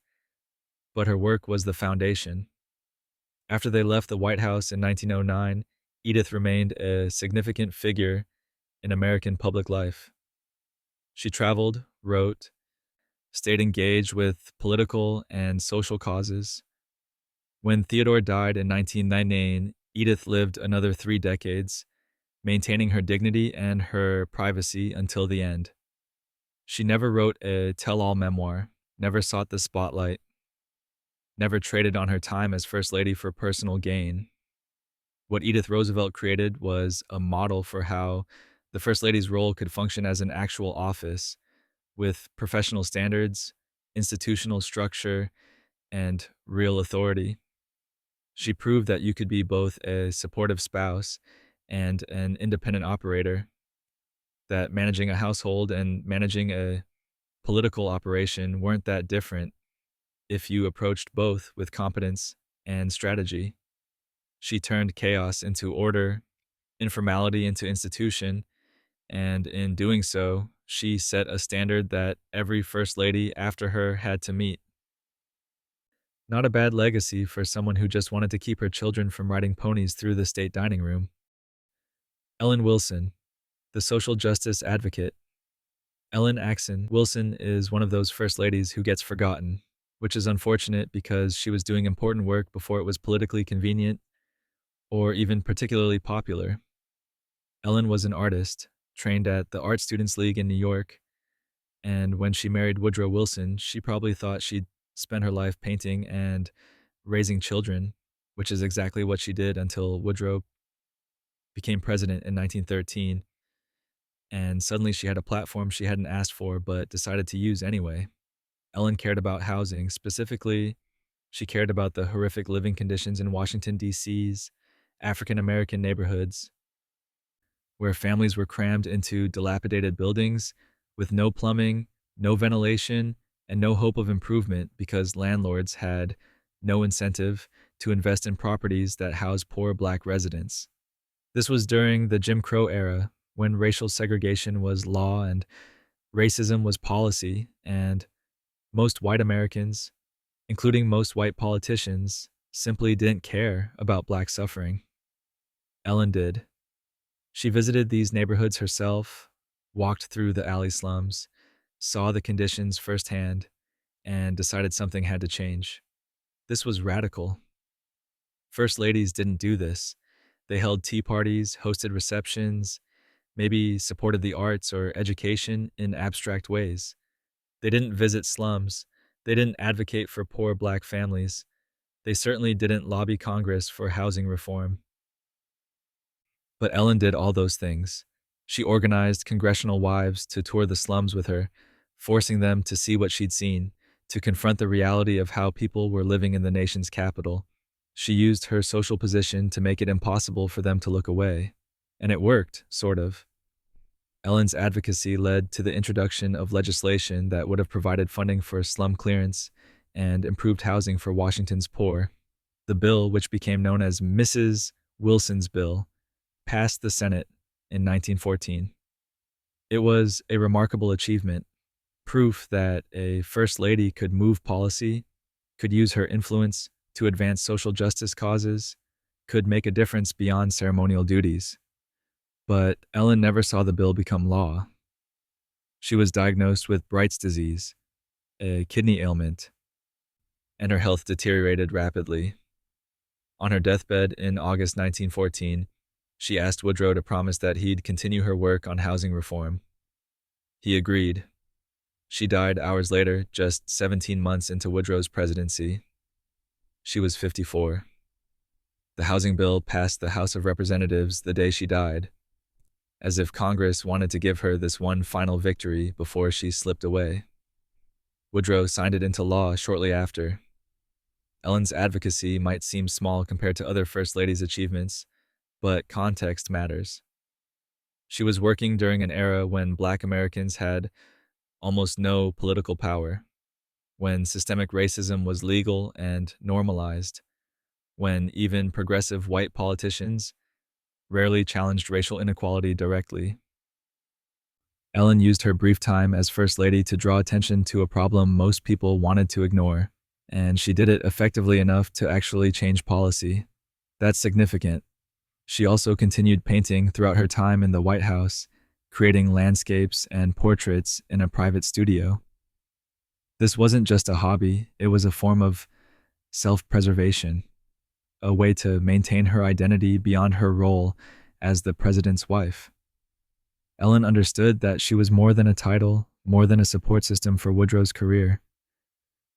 [SPEAKER 1] but her work was the foundation. After they left the White House in 1909, Edith remained a significant figure in American public life. She traveled, wrote, stayed engaged with political and social causes. When Theodore died in 1999, Edith lived another 3 decades, maintaining her dignity and her privacy until the end. She never wrote a tell-all memoir, never sought the spotlight, never traded on her time as First Lady for personal gain. What Edith Roosevelt created was a model for how the First Lady's role could function as an actual office, with professional standards, institutional structure, and real authority. She proved that you could be both a supportive spouse and an independent operator, that managing a household and managing a political operation weren't that different if you approached both with competence and strategy. She turned chaos into order, informality into institution, and in doing so, she set a standard that every First Lady after her had to meet. Not a bad legacy for someone who just wanted to keep her children from riding ponies through the state dining room. Ellen Wilson, the social justice advocate. Ellen Axon Wilson is one of those First Ladies who gets forgotten, which is unfortunate because she was doing important work before it was politically convenient or even particularly popular. Ellen was an artist, trained at the Art Students League in New York, and when she married Woodrow Wilson, she probably thought she'd spend her life painting and raising children, which is exactly what she did until Woodrow became president in 1913, and suddenly she had a platform she hadn't asked for but decided to use anyway. Ellen cared about housing. Specifically, she cared about the horrific living conditions in Washington, D.C.'s African American neighborhoods, where families were crammed into dilapidated buildings with no plumbing, no ventilation, and no hope of improvement because landlords had no incentive to invest in properties that housed poor black residents. This was during the Jim Crow era, when racial segregation was law and racism was policy, and most white Americans, including most white politicians, simply didn't care about black suffering. Ellen did. She visited these neighborhoods herself, walked through the alley slums, saw the conditions firsthand, and decided something had to change. This was radical. First ladies didn't do this. They held tea parties, hosted receptions, maybe supported the arts or education in abstract ways. They didn't visit slums. They didn't advocate for poor black families. They certainly didn't lobby Congress for housing reform. But Ellen did all those things. She organized congressional wives to tour the slums with her, forcing them to see what she'd seen, to confront the reality of how people were living in the nation's capital. She used her social position to make it impossible for them to look away. And it worked, sort of. Ellen's advocacy led to the introduction of legislation that would have provided funding for slum clearance and improved housing for Washington's poor. The bill, which became known as Mrs. Wilson's Bill, passed the Senate in 1914. It was a remarkable achievement, proof that a first lady could move policy, could use her influence to advance social justice causes, could make a difference beyond ceremonial duties. But Ellen never saw the bill become law. She was diagnosed with Bright's disease, a kidney ailment, and her health deteriorated rapidly. On her deathbed in August 1914, she asked Woodrow to promise that he'd continue her work on housing reform. He agreed. She died hours later, just 17 months into Woodrow's presidency. She was 54. The housing bill passed the House of Representatives the day she died, as if Congress wanted to give her this one final victory before she slipped away. Woodrow signed it into law shortly after. Ellen's advocacy might seem small compared to other First Ladies' achievements, but context matters. She was working during an era when Black Americans had almost no political power, when systemic racism was legal and normalized, when even progressive white politicians rarely challenged racial inequality directly. Ellen used her brief time as First Lady to draw attention to a problem most people wanted to ignore, and she did it effectively enough to actually change policy. That's significant. She also continued painting throughout her time in the White House, creating landscapes and portraits in a private studio. This wasn't just a hobby, it was a form of self-preservation, a way to maintain her identity beyond her role as the president's wife. Ellen understood that she was more than a title, more than a support system for Woodrow's career.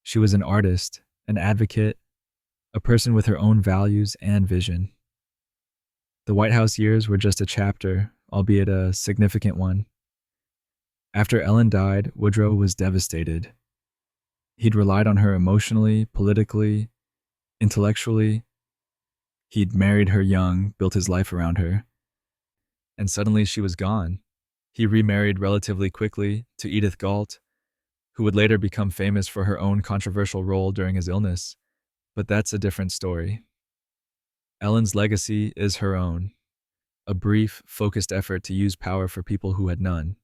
[SPEAKER 1] She was an artist, an advocate, a person with her own values and vision. The White House years were just a chapter, albeit a significant one. After Ellen died, Woodrow was devastated. He'd relied on her emotionally, politically, intellectually. He'd married her young, built his life around her. And suddenly she was gone. He remarried relatively quickly to Edith Galt, who would later become famous for her own controversial role during his illness. But that's a different story. Ellen's legacy is her own, a brief, focused effort to use power for people who had none,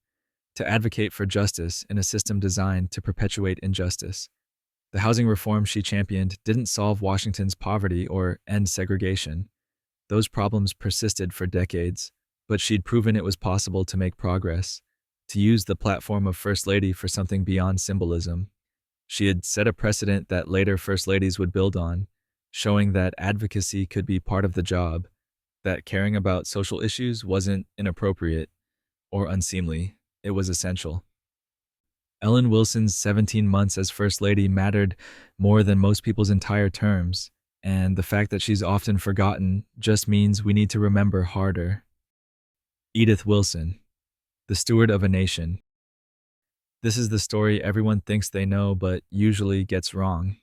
[SPEAKER 1] to advocate for justice in a system designed to perpetuate injustice. The housing reform she championed didn't solve Washington's poverty or end segregation. Those problems persisted for decades, but she'd proven it was possible to make progress, to use the platform of First Lady for something beyond symbolism. She had set a precedent that later First Ladies would build on, showing that advocacy could be part of the job, that caring about social issues wasn't inappropriate or unseemly, it was essential. Ellen Wilson's 17 months as First Lady mattered more than most people's entire terms. and the fact that she's often forgotten just means we need to remember harder. Edith Wilson, the steward of a nation. This is the story everyone thinks they know but usually gets wrong.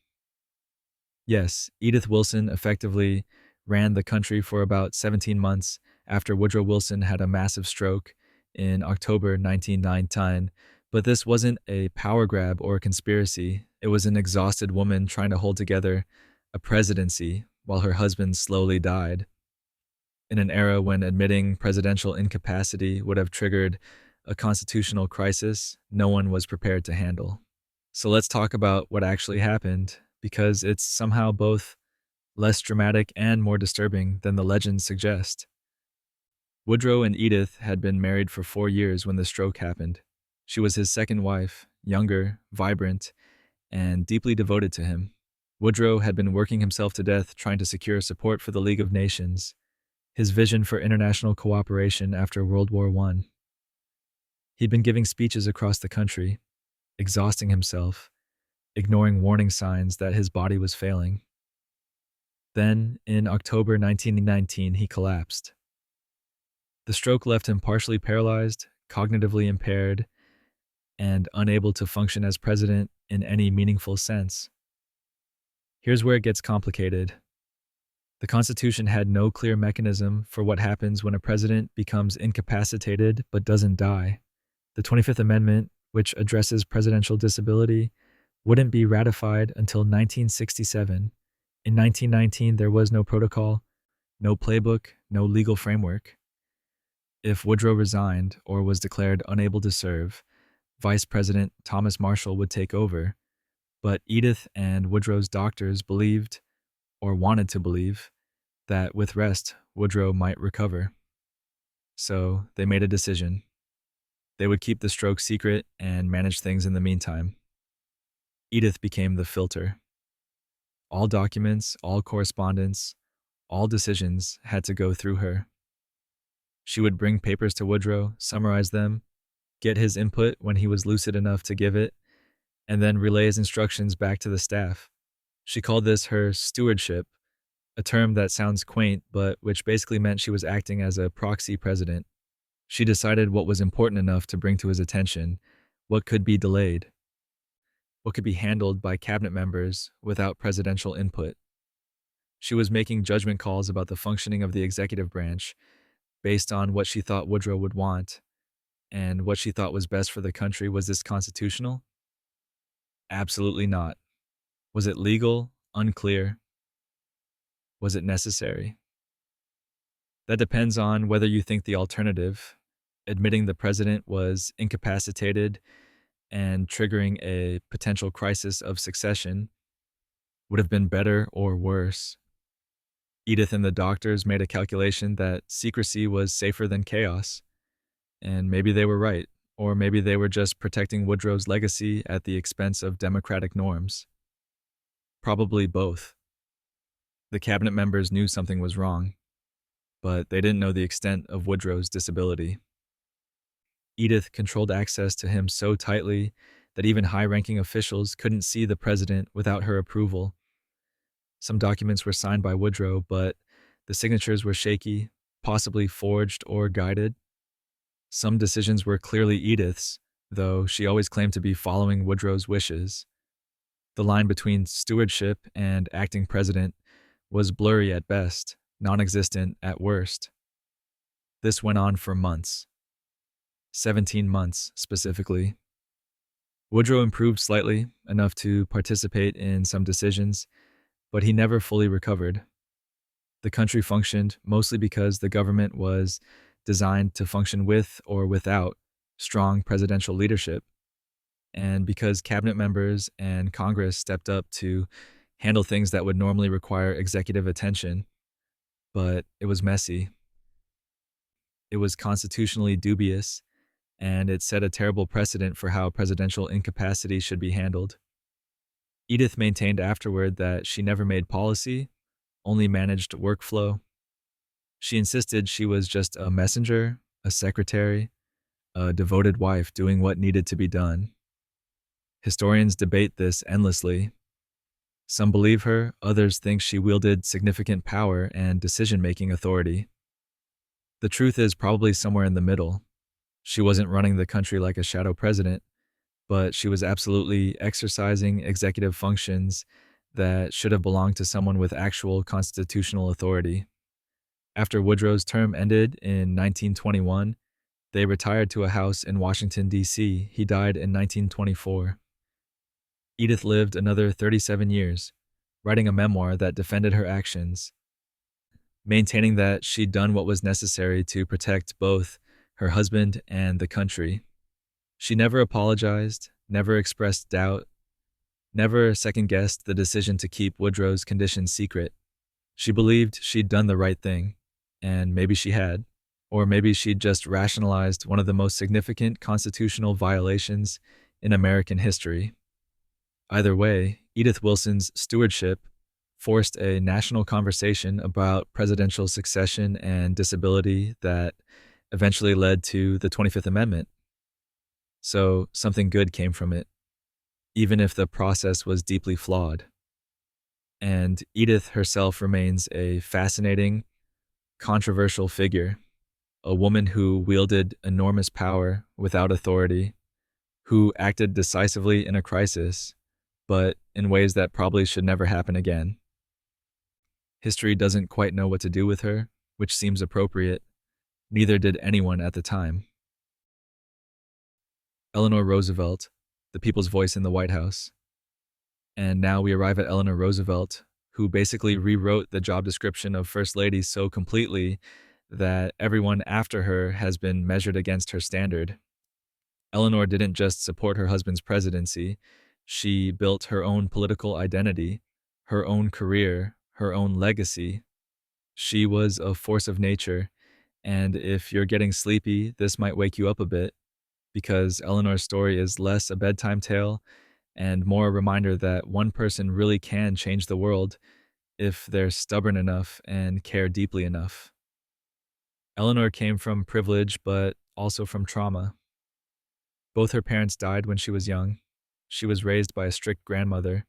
[SPEAKER 1] Yes, Edith Wilson effectively ran the country for about 17 months after Woodrow Wilson had a massive stroke in October 1919. But this wasn't a power grab or a conspiracy. It was an exhausted woman trying to hold together a presidency while her husband slowly died. In an era when admitting presidential incapacity would have triggered a constitutional crisis no one was prepared to handle. So let's talk about what actually happened, because it's somehow both less dramatic and more disturbing than the legends suggest. Woodrow and Edith had been married for 4 years when the stroke happened. She was his second wife, younger, vibrant, and deeply devoted to him. Woodrow had been working himself to death trying to secure support for the League of Nations, his vision for international cooperation after World War I. He'd been giving speeches across the country, exhausting himself, ignoring warning signs that his body was failing. Then, in October 1919, he collapsed. The stroke left him partially paralyzed, cognitively impaired, and unable to function as president in any meaningful sense. Here's where it gets complicated. The Constitution had no clear mechanism for what happens when a president becomes incapacitated but doesn't die. The 25th Amendment, which addresses presidential disability, wouldn't be ratified until 1967. In 1919, there was no protocol, no playbook, no legal framework. If Woodrow resigned or was declared unable to serve, Vice President Thomas Marshall would take over, but Edith and Woodrow's doctors believed, or wanted to believe, that with rest, Woodrow might recover. So they made a decision. They would keep the stroke secret and manage things in the meantime. Edith became the filter. All documents, all correspondence, all decisions had to go through her. She would bring papers to Woodrow, summarize them, get his input when he was lucid enough to give it, and then relay his instructions back to the staff. She called this her stewardship, a term that sounds quaint, but which basically meant she was acting as a proxy president. She decided what was important enough to bring to his attention, what could be delayed, what could be handled by cabinet members without presidential input. She was making judgment calls about the functioning of the executive branch based on what she thought Woodrow would want, and what she thought was best for the country. Was this constitutional? Absolutely not. Was it legal? Unclear. Was it necessary? That depends on whether you think the alternative, admitting the president was incapacitated and triggering a potential crisis of succession, would have been better or worse. Edith and the doctors made a calculation that secrecy was safer than chaos. And maybe they were right, or maybe they were just protecting Woodrow's legacy at the expense of democratic norms. Probably both. The cabinet members knew something was wrong, but they didn't know the extent of Woodrow's disability. Edith controlled access to him so tightly that even high-ranking officials couldn't see the president without her approval. Some documents were signed by Woodrow, but the signatures were shaky, possibly forged or guided. Some decisions were clearly Edith's, though she always claimed to be following Woodrow's wishes. The line between stewardship and acting president was blurry at best, non-existent at worst. This went on for months. 17 months, specifically. Woodrow improved slightly, enough to participate in some decisions, but he never fully recovered. The country functioned mostly because the government was designed to function with or without strong presidential leadership, and because cabinet members and Congress stepped up to handle things that would normally require executive attention. But it was messy. It was constitutionally dubious, and it set a terrible precedent for how presidential incapacity should be handled. Edith maintained afterward that she never made policy, only managed workflow. She insisted she was just a messenger, a secretary, a devoted wife doing what needed to be done. Historians debate this endlessly. Some believe her, others think she wielded significant power and decision-making authority. The truth is probably somewhere in the middle. She wasn't running the country like a shadow president, but she was absolutely exercising executive functions that should have belonged to someone with actual constitutional authority. After Woodrow's term ended in 1921, they retired to a house in Washington, D.C. He died in 1924. Edith lived another 37 years, writing a memoir that defended her actions, maintaining that she'd done what was necessary to protect both her husband and the country. She never apologized, never expressed doubt, never second-guessed the decision to keep Woodrow's conditions secret. She believed she'd done the right thing, and maybe she had, or maybe she'd just rationalized one of the most significant constitutional violations in American history. Either way, Edith Wilson's stewardship forced a national conversation about presidential succession and disability that eventually led to the 25th Amendment. So something good came from it, even if the process was deeply flawed. And Edith herself remains a fascinating, controversial figure, a woman who wielded enormous power without authority, who acted decisively in a crisis, but in ways that probably should never happen again. History doesn't quite know what to do with her, which seems appropriate. Neither did anyone at the time. Eleanor Roosevelt, the people's voice in the White House. And now we arrive at Eleanor Roosevelt, who basically rewrote the job description of First Lady so completely that everyone after her has been measured against her standard. Eleanor didn't just support her husband's presidency, she built her own political identity, her own career, her own legacy. She was a force of nature, and if you're getting sleepy, this might wake you up a bit, because Eleanor's story is less a bedtime tale and more a reminder that one person really can change the world if they're stubborn enough and care deeply enough. Eleanor came from privilege, but also from trauma. Both her parents died when she was young. She was raised by a strict grandmother.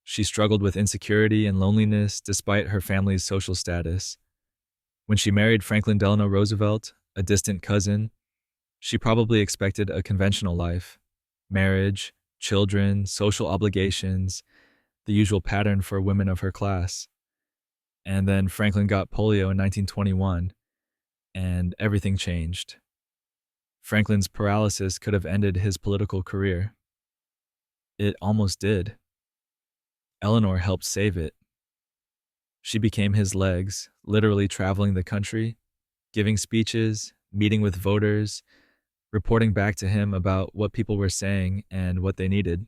[SPEAKER 1] She struggled with insecurity and loneliness despite her family's social status. When she married Franklin Delano Roosevelt, a distant cousin, she probably expected a conventional life: marriage, children, social obligations, the usual pattern for women of her class. And then Franklin got polio in 1921, and everything changed. Franklin's paralysis could have ended his political career. It almost did. Eleanor helped save it. She became his legs, literally traveling the country, giving speeches, meeting with voters, reporting back to him about what people were saying and what they needed.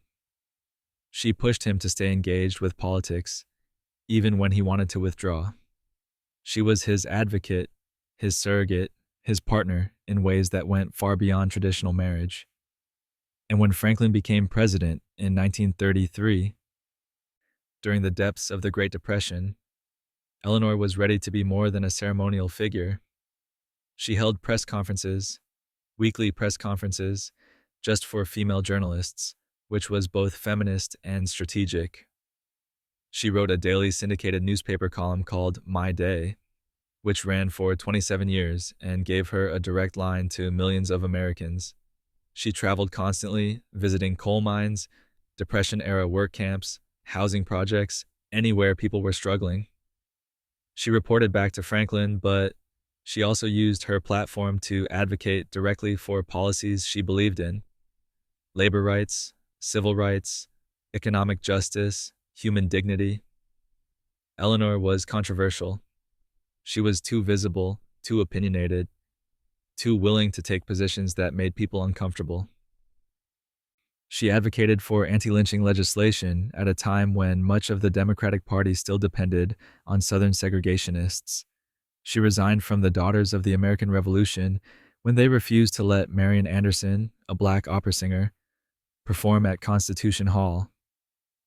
[SPEAKER 1] She pushed him to stay engaged with politics, even when he wanted to withdraw. She was his advocate, his surrogate, his partner in ways that went far beyond traditional marriage. And when Franklin became president in 1933, during the depths of the Great Depression, Eleanor was ready to be more than a ceremonial figure. She held press conferences, weekly press conferences, just for female journalists, which was both feminist and strategic. She wrote a daily syndicated newspaper column called My Day, which ran for 27 years and gave her a direct line to millions of Americans. She traveled constantly, visiting coal mines, Depression-era work camps, housing projects, anywhere people were struggling. She reported back to Franklin, but she also used her platform to advocate directly for policies she believed in: labor rights, civil rights, economic justice, human dignity. Eleanor was controversial. She was too visible, too opinionated, too willing to take positions that made people uncomfortable. She advocated for anti-lynching legislation at a time when much of the Democratic Party still depended on Southern segregationists. She resigned from the Daughters of the American Revolution when they refused to let Marian Anderson, a black opera singer, perform at Constitution Hall.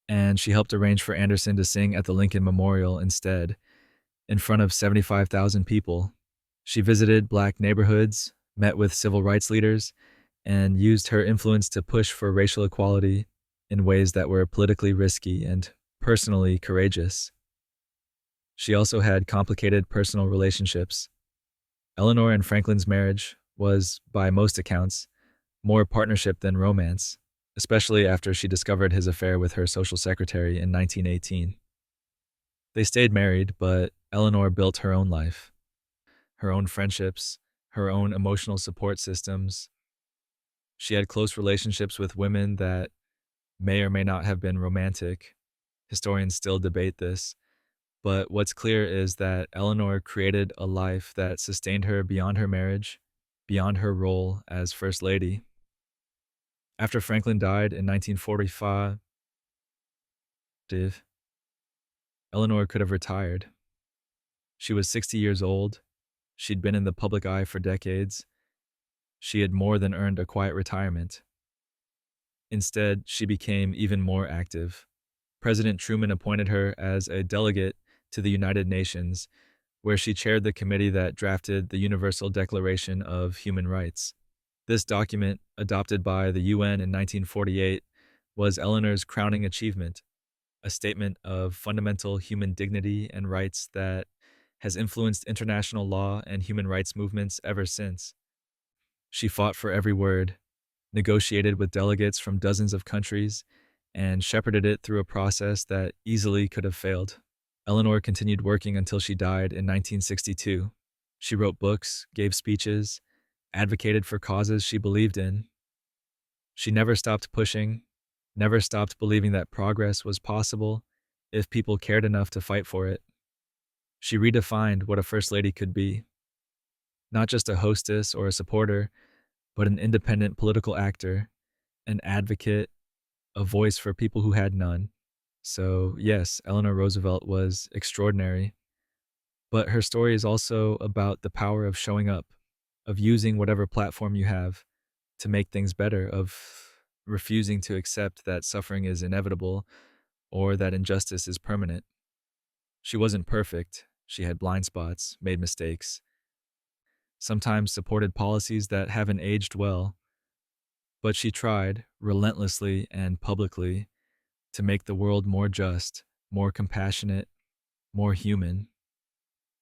[SPEAKER 1] And she helped arrange for Anderson to sing at the Lincoln Memorial instead, in front of 75,000 people. She visited black neighborhoods, met with civil rights leaders, and used her influence to push for racial equality, in ways that were politically risky and personally courageous. She also had complicated personal relationships. Eleanor and Franklin's marriage was, by most accounts, more partnership than romance, especially after she discovered his affair with her social secretary in 1918. They stayed married, but Eleanor built her own life, her own friendships, her own emotional support systems. She had close relationships with women that may or may not have been romantic. Historians still debate this. But what's clear is that Eleanor created a life that sustained her beyond her marriage, beyond her role as First Lady. After Franklin died in 1945, Eleanor could have retired. She was 60 years old. She'd been in the public eye for decades. She had more than earned a quiet retirement. Instead, she became even more active. President Truman appointed her as a delegate to the United Nations, where she chaired the committee that drafted the Universal Declaration of Human Rights. This document, adopted by the UN in 1948, was Eleanor's crowning achievement, a statement of fundamental human dignity and rights that has influenced international law and human rights movements ever since. She fought for every word, negotiated with delegates from dozens of countries, and shepherded it through a process that easily could have failed. Eleanor continued working until she died in 1962. She wrote books, gave speeches, advocated for causes she believed in. She never stopped pushing, never stopped believing that progress was possible if people cared enough to fight for it. She redefined what a First Lady could be. Not just a hostess or a supporter, but an independent political actor, an advocate, a voice for people who had none. So, yes, Eleanor Roosevelt was extraordinary, but her story is also about the power of showing up, of using whatever platform you have to make things better, of refusing to accept that suffering is inevitable or that injustice is permanent. She wasn't perfect. She had blind spots, made mistakes, sometimes supported policies that haven't aged well, but she tried, relentlessly and publicly, to make the world more just, more compassionate, more human.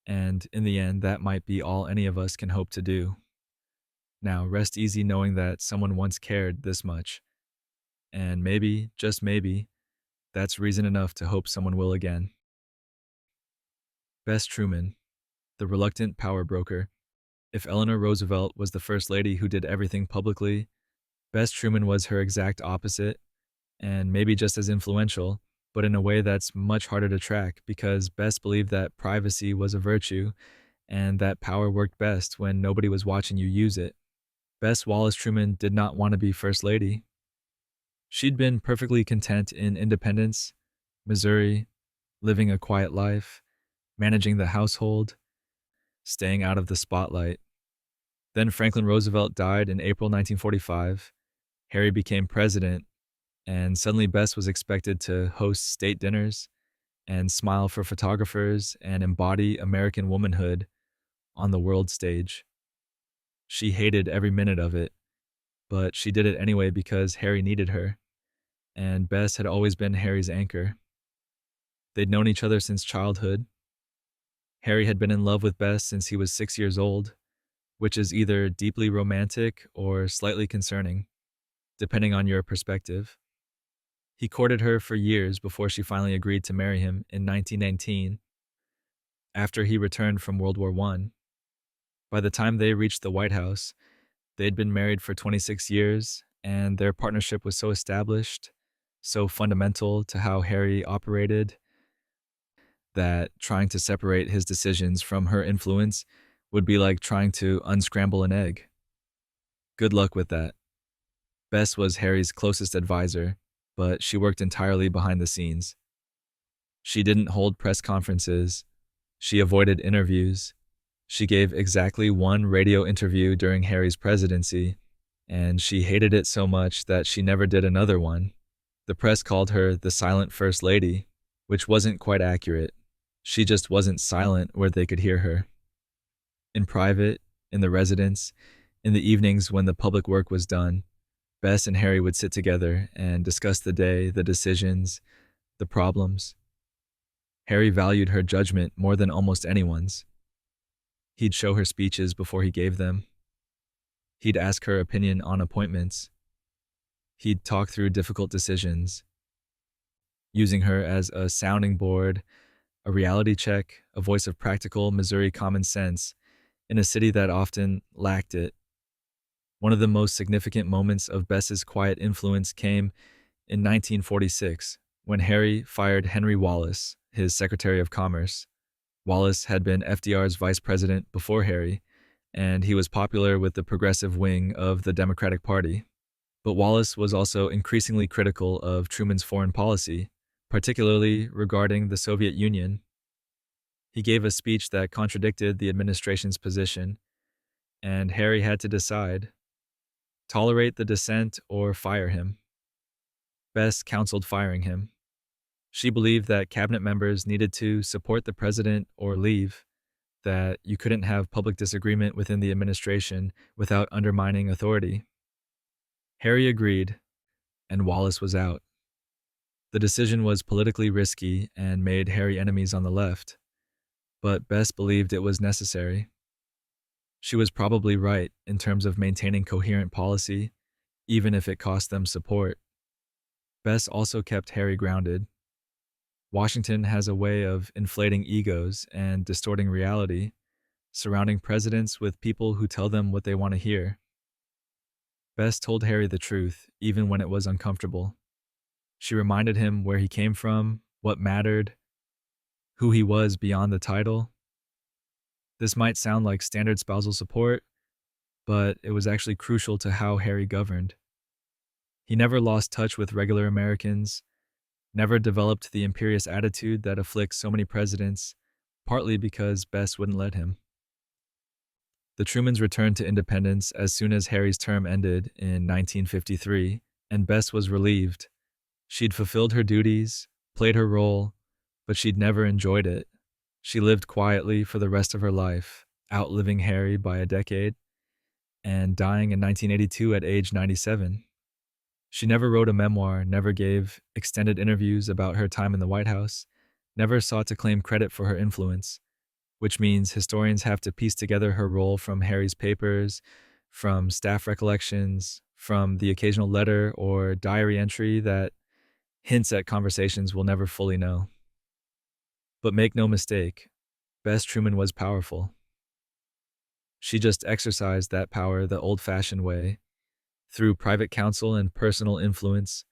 [SPEAKER 1] And in the end, that might be all any of us can hope to do. Now, rest easy knowing that someone once cared this much. And maybe, just maybe, that's reason enough to hope someone will again. Bess Truman, the reluctant power broker. If Eleanor Roosevelt was the First Lady who did everything publicly, Bess Truman was her exact opposite, and maybe just as influential, but in a way that's much harder to track because Bess believed that privacy was a virtue and that power worked best when nobody was watching you use it. Bess Wallace Truman did not want to be First Lady. She'd been perfectly content in Independence, Missouri, living a quiet life, managing the household, staying out of the spotlight. Then Franklin Roosevelt died in April 1945. Harry became president, and suddenly Bess was expected to host state dinners and smile for photographers and embody American womanhood on the world stage. She hated every minute of it, but she did it anyway because Harry needed her, and Bess had always been Harry's anchor. They'd known each other since childhood. Harry had been in love with Bess since he was 6 years old, which is either deeply romantic or slightly concerning, depending on your perspective. He courted her for years before she finally agreed to marry him in 1919, after he returned from World War I. By the time they reached the White House, they'd been married for 26 years, and their partnership was so established, so fundamental to how Harry operated, that trying to separate his decisions from her influence would be like trying to unscramble an egg. Good luck with that. Bess was Harry's closest advisor, but she worked entirely behind the scenes. She didn't hold press conferences. She avoided interviews. She gave exactly one radio interview during Harry's presidency, and she hated it so much that she never did another one. The press called her the Silent First Lady, which wasn't quite accurate. She just wasn't silent where they could hear her. In private, in the residence, in the evenings when the public work was done, Bess and Harry would sit together and discuss the day, the decisions, the problems. Harry valued her judgment more than almost anyone's. He'd show her speeches before he gave them. He'd ask her opinion on appointments. He'd talk through difficult decisions, using her as a sounding board, a reality check, a voice of practical Missouri common sense in a city that often lacked it. One of the most significant moments of Bess's quiet influence came in 1946 when Harry fired Henry Wallace, his Secretary of Commerce. Wallace had been FDR's vice president before Harry, and he was popular with the progressive wing of the Democratic Party. But Wallace was also increasingly critical of Truman's foreign policy, particularly regarding the Soviet Union. He gave a speech that contradicted the administration's position, and Harry had to decide: tolerate the dissent or fire him. Bess counseled firing him. She believed that cabinet members needed to support the president or leave, that you couldn't have public disagreement within the administration without undermining authority. Harry agreed, and Wallace was out. The decision was politically risky and made Harry enemies on the left, but Bess believed it was necessary. She was probably right in terms of maintaining coherent policy, even if it cost them support. Bess also kept Harry grounded. Washington has a way of inflating egos and distorting reality, surrounding presidents with people who tell them what they want to hear. Bess told Harry the truth, even when it was uncomfortable. She reminded him where he came from, what mattered, who he was beyond the title. This might sound like standard spousal support, but it was actually crucial to how Harry governed. He never lost touch with regular Americans, never developed the imperious attitude that afflicts so many presidents, partly because Bess wouldn't let him. The Trumans returned to independence as soon as Harry's term ended in 1953, and Bess was relieved. She'd fulfilled her duties, played her role, but she'd never enjoyed it. She lived quietly for the rest of her life, outliving Harry by a decade, and dying in 1982 at age 97. She never wrote a memoir, never gave extended interviews about her time in the White House, never sought to claim credit for her influence, which means historians have to piece together her role from Harry's papers, from staff recollections, from the occasional letter or diary entry that hints at conversations we'll never fully know. But make no mistake, Bess Truman was powerful. She just exercised that power the old-fashioned way, through private counsel and personal influence,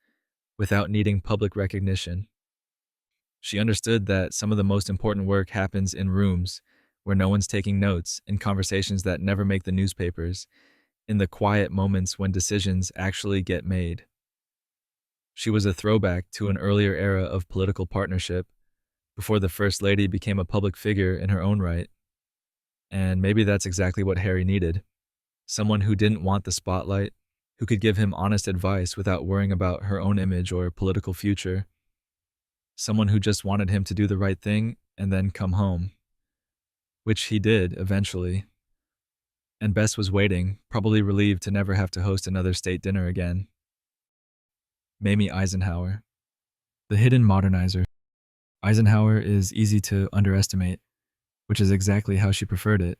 [SPEAKER 1] without needing public recognition. She understood that some of the most important work happens in rooms where no one's taking notes, in conversations that never make the newspapers, in the quiet moments when decisions actually get made. She was a throwback to an earlier era of political partnership, before the First Lady became a public figure in her own right. And maybe that's exactly what Harry needed. Someone who didn't want the spotlight, who could give him honest advice without worrying about her own image or political future. Someone who just wanted him to do the right thing and then come home. Which he did, eventually. And Bess was waiting, probably relieved to never have to host another state dinner again. Mamie Eisenhower. The hidden modernizer. Eisenhower is easy to underestimate, which is exactly how she preferred it.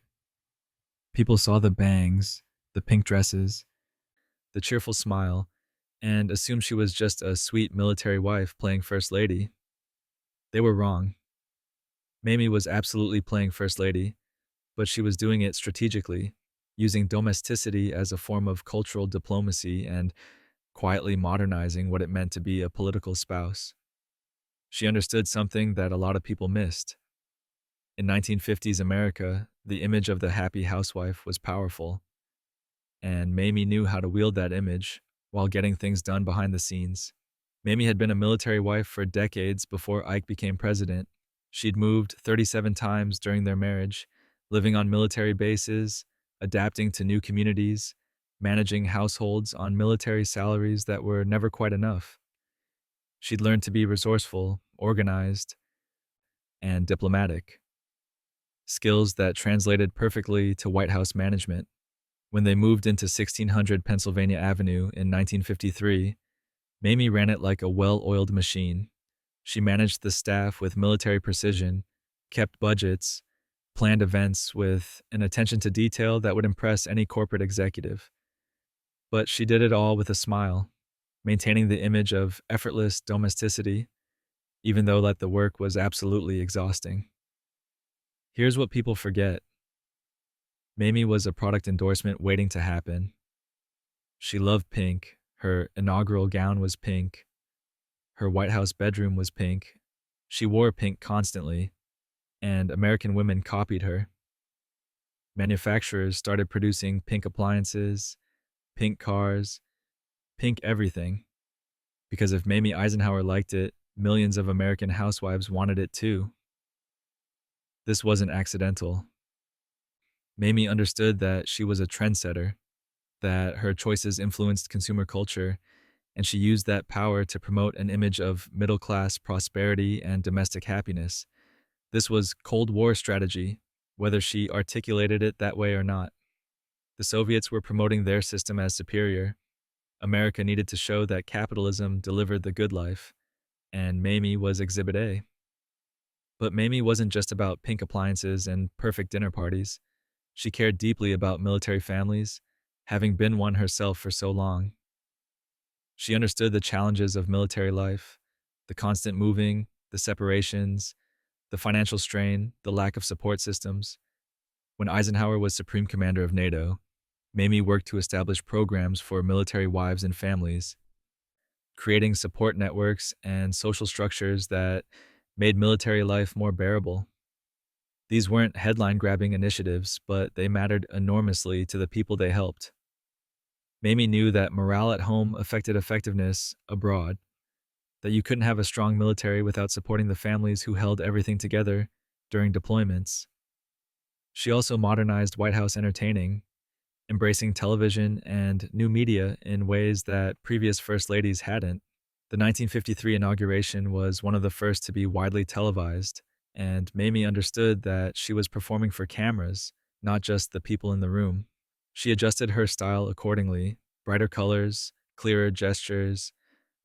[SPEAKER 1] People saw the bangs, the pink dresses, the cheerful smile, and assumed she was just a sweet military wife playing First Lady. They were wrong. Mamie was absolutely playing First Lady, but she was doing it strategically, using domesticity as a form of cultural diplomacy and quietly modernizing what it meant to be a political spouse. She understood something that a lot of people missed. In 1950s America, the image of the happy housewife was powerful, and Mamie knew how to wield that image while getting things done behind the scenes. Mamie had been a military wife for decades before Ike became president. She'd moved 37 times during their marriage, living on military bases, adapting to new communities, managing households on military salaries that were never quite enough. She'd learned to be resourceful, organized, and diplomatic, skills that translated perfectly to White House management. When they moved into 1600 Pennsylvania Avenue in 1953, Mamie ran it like a well-oiled machine. She managed the staff with military precision, kept budgets, planned events with an attention to detail that would impress any corporate executive. But she did it all with a smile, maintaining the image of effortless domesticity, even though that the work was absolutely exhausting. Here's what people forget. Mamie was a product endorsement waiting to happen. She loved pink. Her inaugural gown was pink. Her White House bedroom was pink. She wore pink constantly, and American women copied her. Manufacturers started producing pink appliances, pink cars, pink everything. Because if Mamie Eisenhower liked it, millions of American housewives wanted it too. This wasn't accidental. Mamie understood that she was a trendsetter, that her choices influenced consumer culture, and she used that power to promote an image of middle-class prosperity and domestic happiness. This was Cold War strategy, whether she articulated it that way or not. The Soviets were promoting their system as superior. America needed to show that capitalism delivered the good life, and Mamie was Exhibit A. But Mamie wasn't just about pink appliances and perfect dinner parties. She cared deeply about military families, having been one herself for so long. She understood the challenges of military life, the constant moving, the separations, the financial strain, the lack of support systems. When Eisenhower was Supreme Commander of NATO, Mamie worked to establish programs for military wives and families, creating support networks and social structures that made military life more bearable. These weren't headline-grabbing initiatives, but they mattered enormously to the people they helped. Mamie knew that morale at home affected effectiveness abroad, that you couldn't have a strong military without supporting the families who held everything together during deployments. She also modernized White House entertaining, embracing television and new media in ways that previous First Ladies hadn't. The 1953 inauguration was one of the first to be widely televised, and Mamie understood that she was performing for cameras, not just the people in the room. She adjusted her style accordingly: brighter colors, clearer gestures,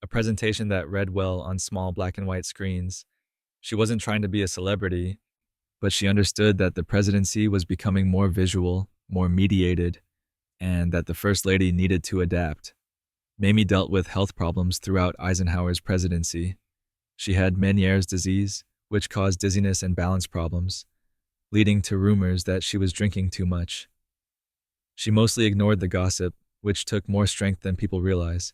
[SPEAKER 1] a presentation that read well on small black and white screens. She wasn't trying to be a celebrity, but she understood that the presidency was becoming more visual, more mediated, and that the First Lady needed to adapt. Mamie dealt with health problems throughout Eisenhower's presidency. She had Meniere's disease, which caused dizziness and balance problems, leading to rumors that she was drinking too much. She mostly ignored the gossip, which took more strength than people realize.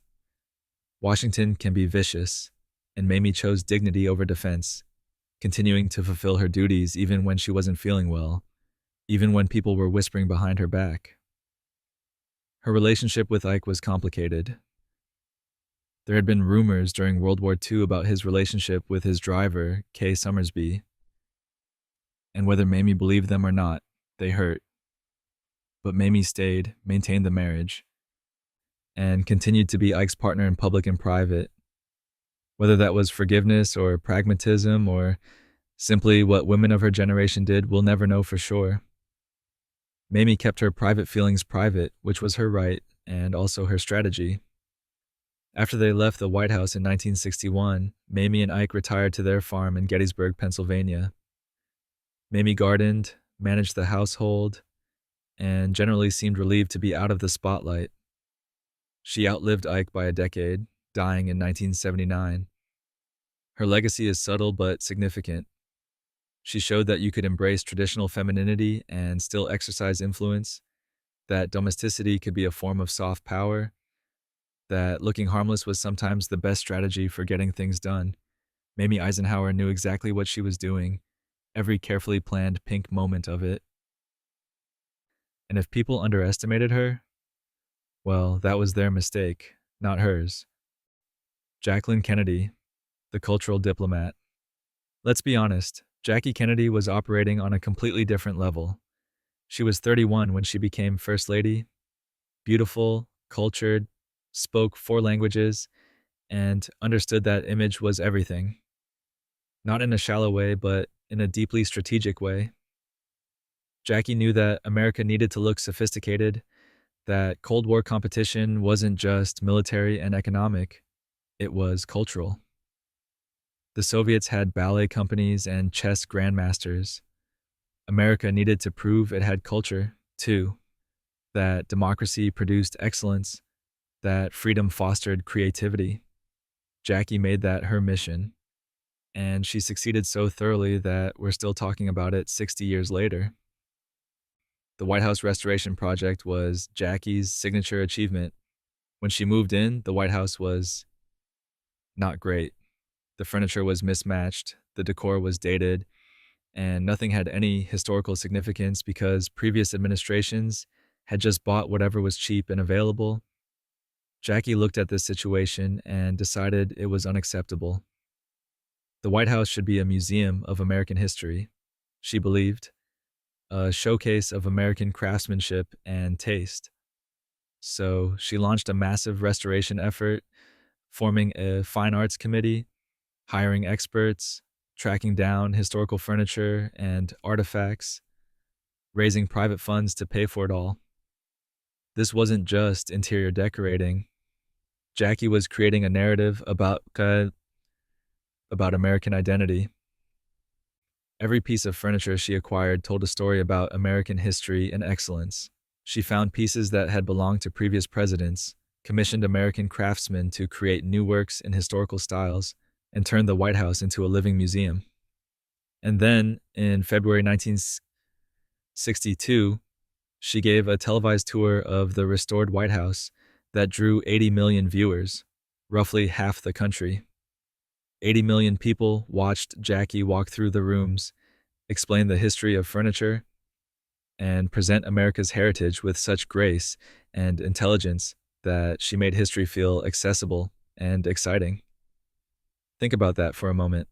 [SPEAKER 1] Washington can be vicious, and Mamie chose dignity over defense, continuing to fulfill her duties even when she wasn't feeling well, even when people were whispering behind her back. Her relationship with Ike was complicated. There had been rumors during World War II about his relationship with his driver, Kay Summersby, and whether Mamie believed them or not, they hurt. But Mamie stayed, maintained the marriage, and continued to be Ike's partner in public and private. Whether that was forgiveness or pragmatism or simply what women of her generation did, we'll never know for sure. Mamie kept her private feelings private, which was her right and also her strategy. After they left the White House in 1961, Mamie and Ike retired to their farm in Gettysburg, Pennsylvania. Mamie gardened, managed the household, and generally seemed relieved to be out of the spotlight. She outlived Ike by a decade, dying in 1979. Her legacy is subtle but significant. She showed that you could embrace traditional femininity and still exercise influence, that domesticity could be a form of soft power, that looking harmless was sometimes the best strategy for getting things done. Mamie Eisenhower knew exactly what she was doing, every carefully planned pink moment of it. And if people underestimated her, well, that was their mistake, not hers. Jacqueline Kennedy, the cultural diplomat. Let's be honest, Jackie Kennedy was operating on a completely different level. She was 31 when she became First Lady, beautiful, cultured, spoke 4 languages, and understood that image was everything. Not in a shallow way, but in a deeply strategic way. Jackie knew that America needed to look sophisticated, that Cold War competition wasn't just military and economic, it was cultural. The Soviets had ballet companies and chess grandmasters. America needed to prove it had culture, too, that democracy produced excellence, that freedom fostered creativity. Jackie made that her mission, and she succeeded so thoroughly that we're still talking about it 60 years later. The White House Restoration Project was Jackie's signature achievement. When she moved in, the White House was not great. The furniture was mismatched, the decor was dated, and nothing had any historical significance because previous administrations had just bought whatever was cheap and available. Jackie looked at this situation and decided it was unacceptable. The White House should be a museum of American history, she believed, a showcase of American craftsmanship and taste. So she launched a massive restoration effort, forming a fine arts committee, hiring experts, tracking down historical furniture and artifacts, raising private funds to pay for it all. This wasn't just interior decorating. Jackie was creating a narrative about American identity. Every piece of furniture she acquired told a story about American history and excellence. She found pieces that had belonged to previous presidents, commissioned American craftsmen to create new works in historical styles, and turned the White House into a living museum. And then, in February 1962, she gave a televised tour of the restored White House that drew 80 million viewers, roughly half the country. 80 million people watched Jackie walk through the rooms, explain the history of furniture, and present America's heritage with such grace and intelligence that she made history feel accessible and exciting. Think about that for a moment.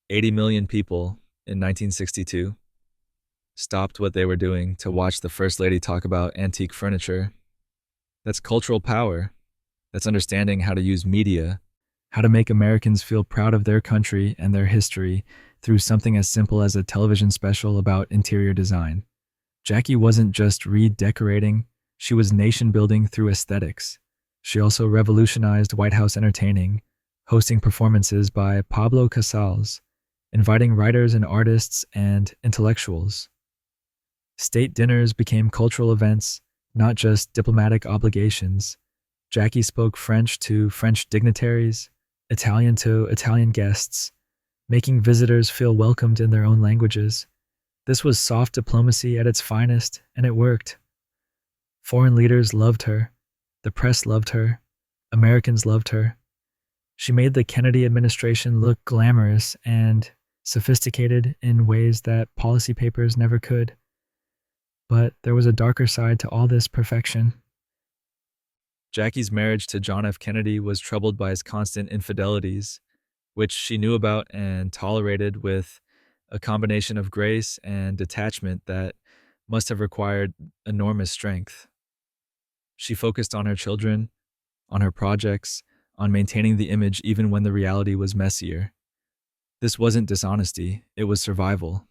[SPEAKER 1] 80 million people in 1962 stopped what they were doing to watch the First Lady talk about antique furniture. That's cultural power. That's understanding how to use media, how to make Americans feel proud of their country and their history through something as simple as a television special about interior design. Jackie wasn't just redecorating, she was nation-building through aesthetics. She also revolutionized White House entertaining, hosting performances by Pablo Casals, inviting writers and artists and intellectuals. State dinners became cultural events, not just diplomatic obligations. Jackie spoke French to French dignitaries, Italian to Italian guests, making visitors feel welcomed in their own languages. This was soft diplomacy at its finest, and it worked. Foreign leaders loved her. The press loved her. Americans loved her. She made the Kennedy administration look glamorous and sophisticated in ways that policy papers never could. But there was a darker side to all this perfection. Jackie's marriage to John F. Kennedy was troubled by his constant infidelities, which she knew about and tolerated with a combination of grace and detachment that must have required enormous strength. She focused on her children, on her projects, on maintaining the image even when the reality was messier. This wasn't dishonesty, it was survival.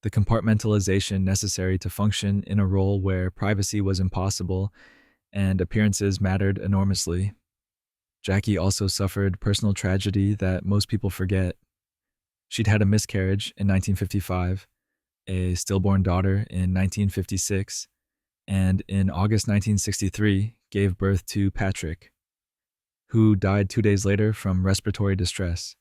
[SPEAKER 1] The compartmentalization necessary to function in a role where privacy was impossible and appearances mattered enormously. Jackie also suffered personal tragedy that most people forget. She'd had a miscarriage in 1955, a stillborn daughter in 1956, and in August 1963 gave birth to Patrick, who died 2 days later from respiratory distress.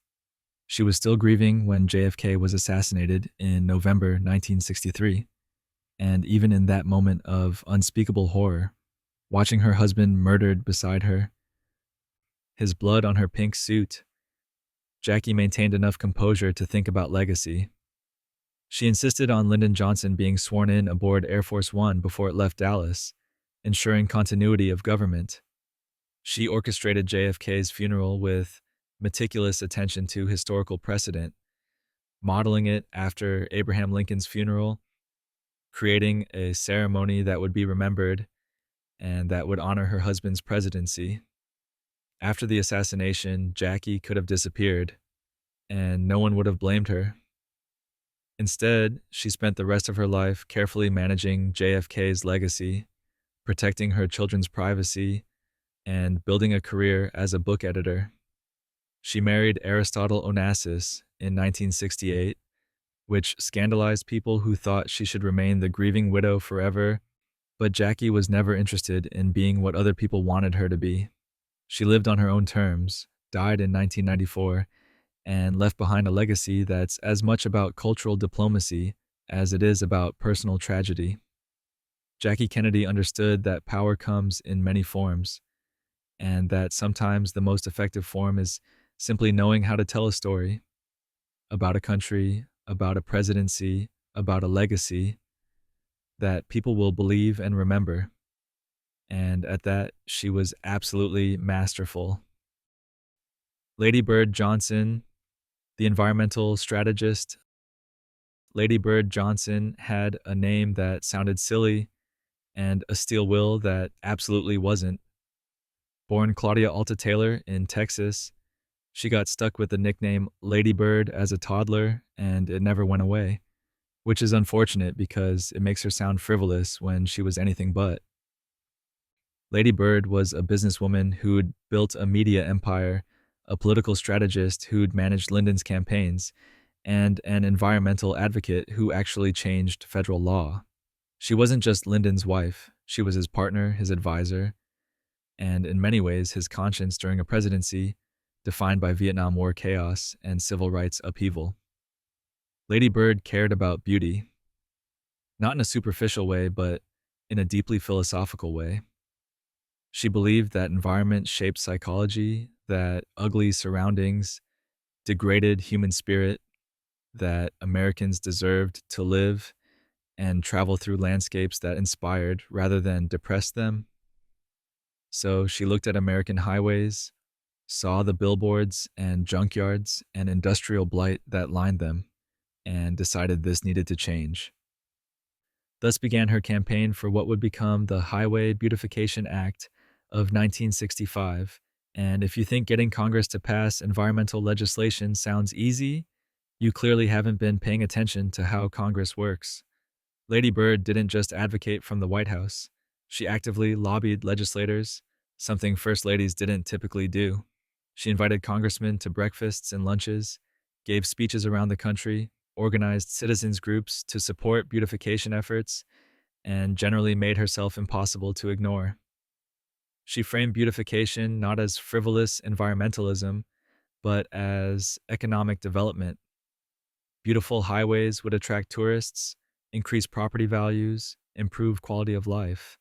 [SPEAKER 1] She was still grieving when JFK was assassinated in November 1963, and even in that moment of unspeakable horror, watching her husband murdered beside her, his blood on her pink suit, Jackie maintained enough composure to think about legacy. She insisted on Lyndon Johnson being sworn in aboard Air Force One before it left Dallas, ensuring continuity of government. She orchestrated JFK's funeral with meticulous attention to historical precedent, modeling it after Abraham Lincoln's funeral, creating a ceremony that would be remembered and that would honor her husband's presidency. After the assassination, Jackie could have disappeared, and no one would have blamed her. Instead, she spent the rest of her life carefully managing JFK's legacy, protecting her children's privacy, and building a career as a book editor. She married Aristotle Onassis in 1968, which scandalized people who thought she should remain the grieving widow forever, but Jackie was never interested in being what other people wanted her to be. She lived on her own terms, died in 1994, and left behind a legacy that's as much about cultural diplomacy as it is about personal tragedy. Jackie Kennedy understood that power comes in many forms, and that sometimes the most effective form is simply knowing how to tell a story about a country, about a presidency, about a legacy that people will believe and remember. And at that, she was absolutely masterful. Lady Bird Johnson, the environmental strategist. Lady Bird Johnson had a name that sounded silly and a steel will that absolutely wasn't. Born Claudia Alta Taylor in Texas, she got stuck with the nickname Lady Bird as a toddler, and it never went away, which is unfortunate because it makes her sound frivolous when she was anything but. Lady Bird was a businesswoman who'd built a media empire, a political strategist who'd managed Lyndon's campaigns, and an environmental advocate who actually changed federal law. She wasn't just Lyndon's wife, she was his partner, his advisor, and in many ways his conscience during a presidency defined by Vietnam War chaos and civil rights upheaval. Lady Bird cared about beauty, not in a superficial way, but in a deeply philosophical way. She believed that environment shaped psychology, that ugly surroundings degraded human spirit, that Americans deserved to live and travel through landscapes that inspired rather than depressed them. So she looked at American highways, saw the billboards and junkyards and industrial blight that lined them, and decided this needed to change. Thus began her campaign for what would become the Highway Beautification Act of 1965. And if you think getting Congress to pass environmental legislation sounds easy, you clearly haven't been paying attention to how Congress works. Lady Bird didn't just advocate from the White House. She actively lobbied legislators, something first ladies didn't typically do. She invited congressmen to breakfasts and lunches, gave speeches around the country, organized citizens groups to support beautification efforts, and generally made herself impossible to ignore. She framed beautification not as frivolous environmentalism, but as economic development. Beautiful highways would attract tourists, increase property values, improve quality of life.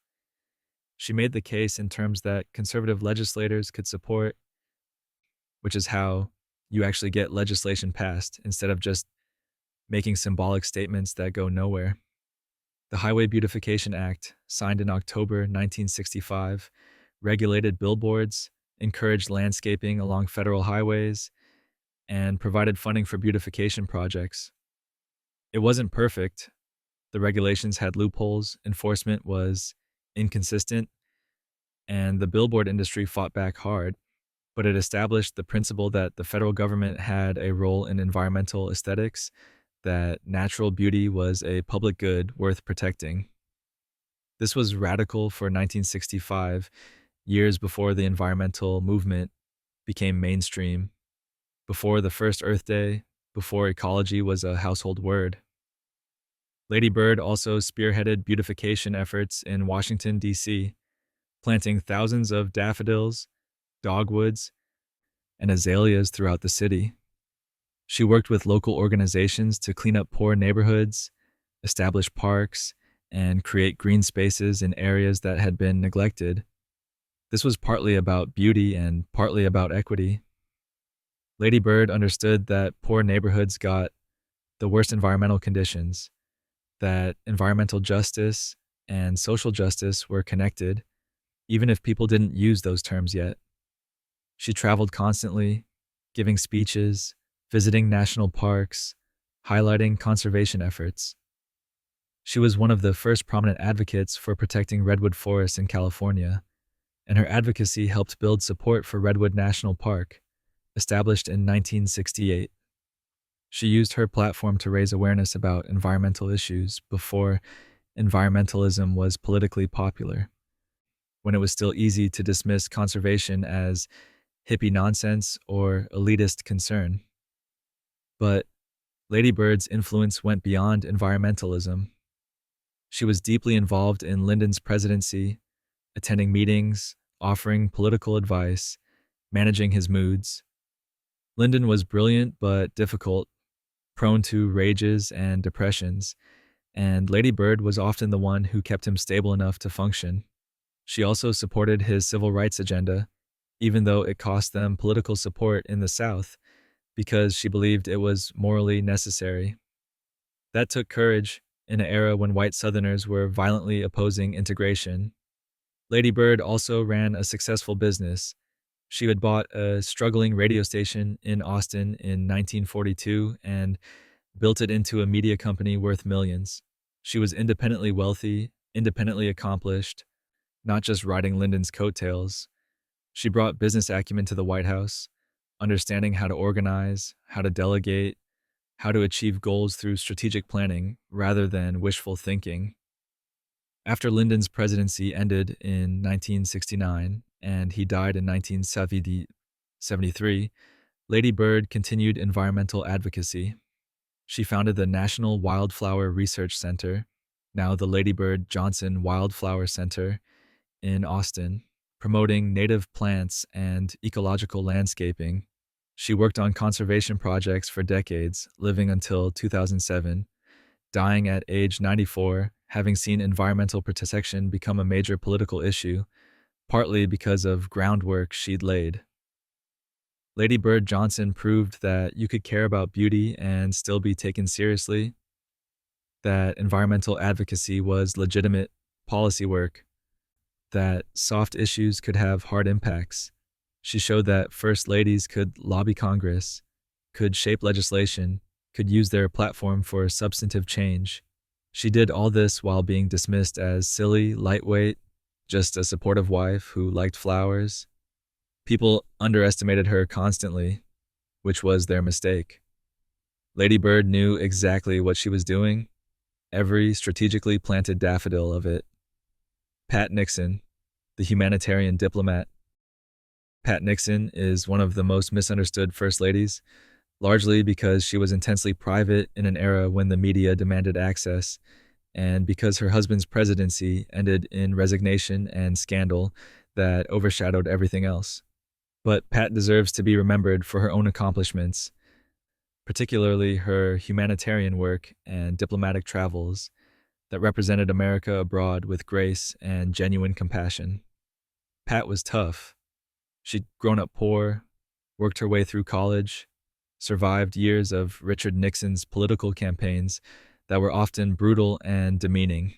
[SPEAKER 1] She made the case in terms that conservative legislators could support, which is how you actually get legislation passed instead of just making symbolic statements that go nowhere. The Highway Beautification Act, signed in October 1965, regulated billboards, encouraged landscaping along federal highways, and provided funding for beautification projects. It wasn't perfect. The regulations had loopholes, enforcement was inconsistent, and the billboard industry fought back hard, but it established the principle that the federal government had a role in environmental aesthetics, that natural beauty was a public good worth protecting. This was radical for 1965, years before the environmental movement became mainstream, before the first Earth Day, before ecology was a household word. Lady Bird also spearheaded beautification efforts in Washington, D.C., planting thousands of daffodils, dogwoods, and azaleas throughout the city. She worked with local organizations to clean up poor neighborhoods, establish parks, and create green spaces in areas that had been neglected. This was partly about beauty and partly about equity. Lady Bird understood that poor neighborhoods got the worst environmental conditions, that environmental justice and social justice were connected, even if people didn't use those terms yet. She traveled constantly, giving speeches, visiting national parks, highlighting conservation efforts. She was one of the first prominent advocates for protecting redwood forests in California, and her advocacy helped build support for Redwood National Park, established in 1968. She used her platform to raise awareness about environmental issues before environmentalism was politically popular. when it was still easy to dismiss conservation as hippie nonsense or elitist concern. But Lady Bird's influence went beyond environmentalism. She was deeply involved in Lyndon's presidency, attending meetings, offering political advice, managing his moods. Lyndon was brilliant but difficult, prone to rages and depressions, and Lady Bird was often the one who kept him stable enough to function. She also supported his civil rights agenda, even though it cost them political support in the South, because she believed it was morally necessary. That took courage in an era when white Southerners were violently opposing integration. Lady Bird also ran a successful business. She had bought a struggling radio station in Austin in 1942 and built it into a media company worth millions. She was independently wealthy, independently accomplished, not just riding Lyndon's coattails. She brought business acumen to the White House, understanding how to organize, how to delegate, how to achieve goals through strategic planning rather than wishful thinking. After Lyndon's presidency ended in 1969 and he died in 1973, Lady Bird continued environmental advocacy. She founded the National Wildflower Research Center, now the Lady Bird Johnson Wildflower Center, in Austin, promoting native plants and ecological landscaping. She worked on conservation projects for decades, living until 2007, dying at age 94, having seen environmental protection become a major political issue, partly because of groundwork she'd laid. Lady Bird Johnson proved that you could care about beauty and still be taken seriously, that environmental advocacy was legitimate policy work, that soft issues could have hard impacts. She showed that first ladies could lobby Congress, could shape legislation, could use their platform for substantive change. She did all this while being dismissed as silly, lightweight, just a supportive wife who liked flowers. People underestimated her constantly, which was their mistake. Lady Bird knew exactly what she was doing, every strategically planted daffodil of it. Pat Nixon, the humanitarian diplomat. Pat Nixon is one of the most misunderstood first ladies, largely because she was intensely private in an era when the media demanded access, and because her husband's presidency ended in resignation and scandal that overshadowed everything else. But Pat deserves to be remembered for her own accomplishments, particularly her humanitarian work and diplomatic travels that represented America abroad with grace and genuine compassion. Pat was tough. She'd grown up poor, worked her way through college, survived years of Richard Nixon's political campaigns that were often brutal and demeaning.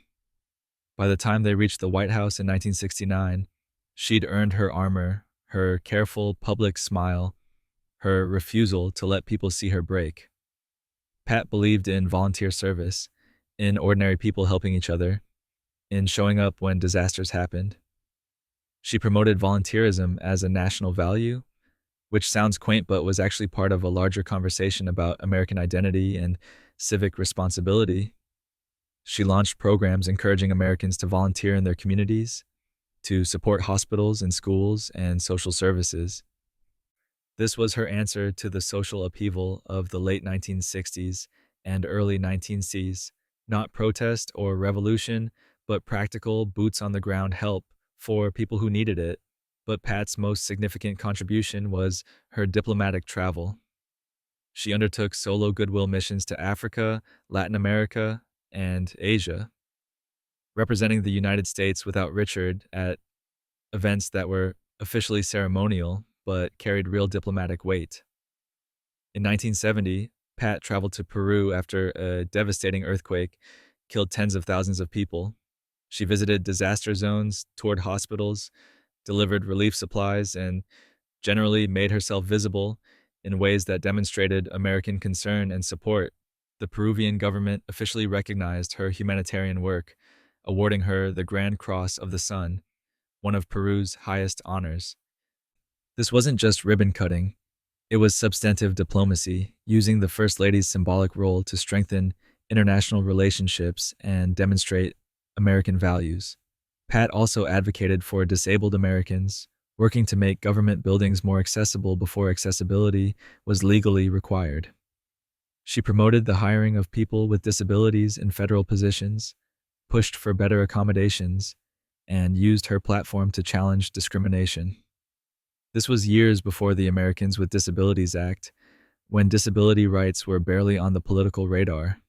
[SPEAKER 1] By the time they reached the White House in 1969, she'd earned her armor, her careful public smile, her refusal to let people see her break. Pat believed in volunteer service, in ordinary people helping each other, in showing up when disasters happened. She promoted volunteerism as a national value, which sounds quaint but was actually part of a larger conversation about American identity and civic responsibility. She launched programs encouraging Americans to volunteer in their communities, to support hospitals and schools and social services. This was her answer to the social upheaval of the late 1960s and early 1970s, not protest or revolution, but practical, boots-on-the-ground help for people who needed it. But Pat's most significant contribution was her diplomatic travel. She undertook solo goodwill missions to Africa, Latin America, and Asia, representing the United States without Richard at events that were officially ceremonial but carried real diplomatic weight. In 1970, Pat traveled to Peru after a devastating earthquake killed tens of thousands of people. She visited disaster zones, toured hospitals, delivered relief supplies, and generally made herself visible in ways that demonstrated American concern and support. The Peruvian government officially recognized her humanitarian work, awarding her the Grand Cross of the Sun, one of Peru's highest honors. This wasn't just ribbon cutting. It was substantive diplomacy, using the First Lady's symbolic role to strengthen international relationships and demonstrate American values. Pat also advocated for disabled Americans, working to make government buildings more accessible before accessibility was legally required. She promoted the hiring of people with disabilities in federal positions, pushed for better accommodations, and used her platform to challenge discrimination. This was years before the Americans with Disabilities Act, when disability rights were barely on the political radar.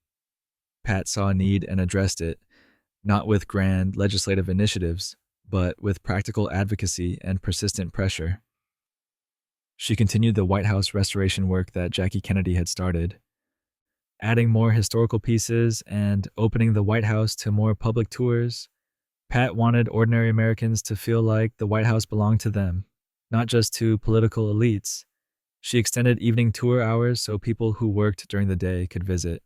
[SPEAKER 1] Pat saw a need and addressed it, not with grand legislative initiatives, but with practical advocacy and persistent pressure. She continued the White House restoration work that Jackie Kennedy had started, adding more historical pieces and opening the White House to more public tours. Pat wanted ordinary Americans to feel like the White House belonged to them, not just to political elites. She extended evening tour hours so people who worked during the day could visit.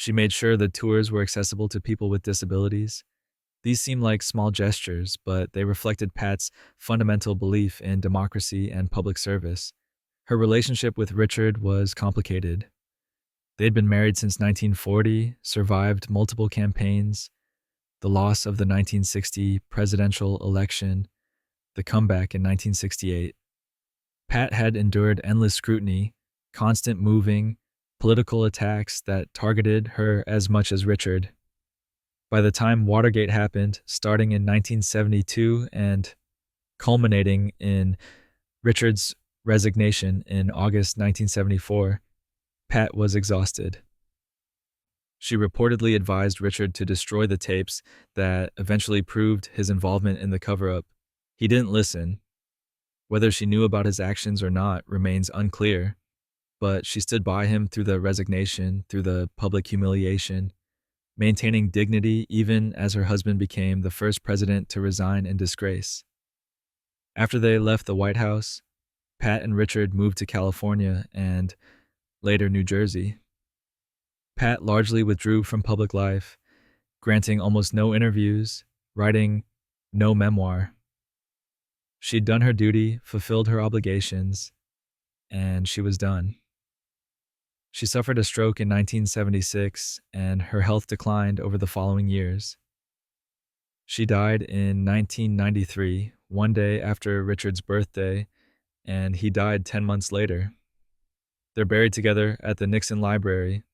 [SPEAKER 1] She made sure the tours were accessible to people with disabilities. These seemed like small gestures, but they reflected Pat's fundamental belief in democracy and public service. Her relationship with Richard was complicated. They'd been married since 1940, survived multiple campaigns, the loss of the 1960 presidential election, the comeback in 1968. Pat had endured endless scrutiny, constant moving, political attacks that targeted her as much as Richard. By the time Watergate happened, starting in 1972 and culminating in Richard's resignation in August 1974, Pat was exhausted. She reportedly advised Richard to destroy the tapes that eventually proved his involvement in the cover-up. He didn't listen. Whether she knew about his actions or not remains unclear, but she stood by him through the resignation, through the public humiliation, maintaining dignity even as her husband became the first president to resign in disgrace. After they left the White House, Pat and Richard moved to California and later New Jersey. Pat largely withdrew from public life, granting almost no interviews, writing no memoir. She'd done her duty, fulfilled her obligations, and she was done. She suffered a stroke in 1976, and her health declined over the following years. She died in 1993, one day after Richard's birthday, and he died 10 months later. They're buried together at the Nixon Library,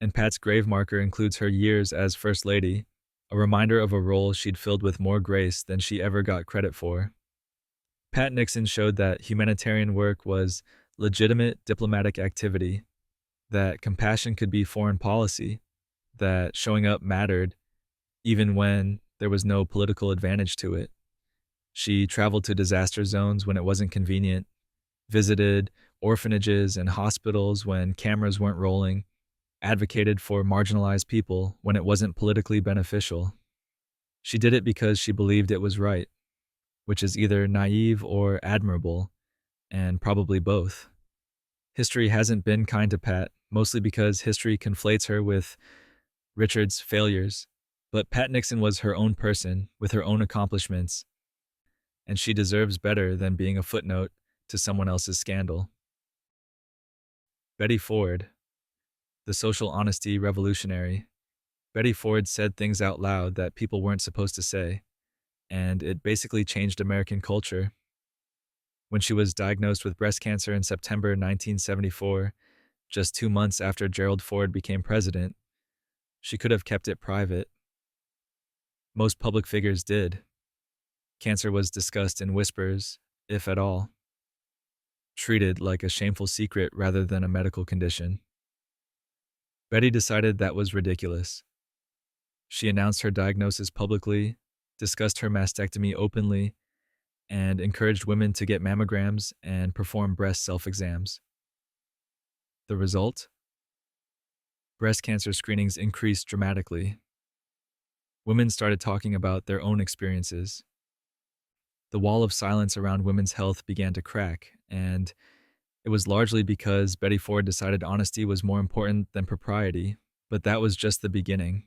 [SPEAKER 1] and Pat's grave marker includes her years as First Lady, a reminder of a role she'd filled with more grace than she ever got credit for. Pat Nixon showed that humanitarian work was legitimate diplomatic activity, that compassion could be foreign policy, that showing up mattered even when there was no political advantage to it. She traveled to disaster zones when it wasn't convenient, visited orphanages and hospitals when cameras weren't rolling, advocated for marginalized people when it wasn't politically beneficial. She did it because she believed it was right, which is either naive or admirable, and probably both. History hasn't been kind to Pat, mostly because history conflates her with Richard's failures, but Pat Nixon was her own person with her own accomplishments, and she deserves better than being a footnote to someone else's scandal. Betty Ford, the social honesty revolutionary. Betty Ford said things out loud that people weren't supposed to say, and it basically changed American culture. When she was diagnosed with breast cancer in September 1974, just 2 months after Gerald Ford became president, she could have kept it private. Most public figures did. Cancer was discussed in whispers, if at all, treated like a shameful secret rather than a medical condition. Betty decided that was ridiculous. She announced her diagnosis publicly, discussed her mastectomy openly, and encouraged women to get mammograms and perform breast self-exams. The result? Breast cancer screenings increased dramatically. Women started talking about their own experiences. The wall of silence around women's health began to crack, and it was largely because Betty Ford decided honesty was more important than propriety, but that was just the beginning.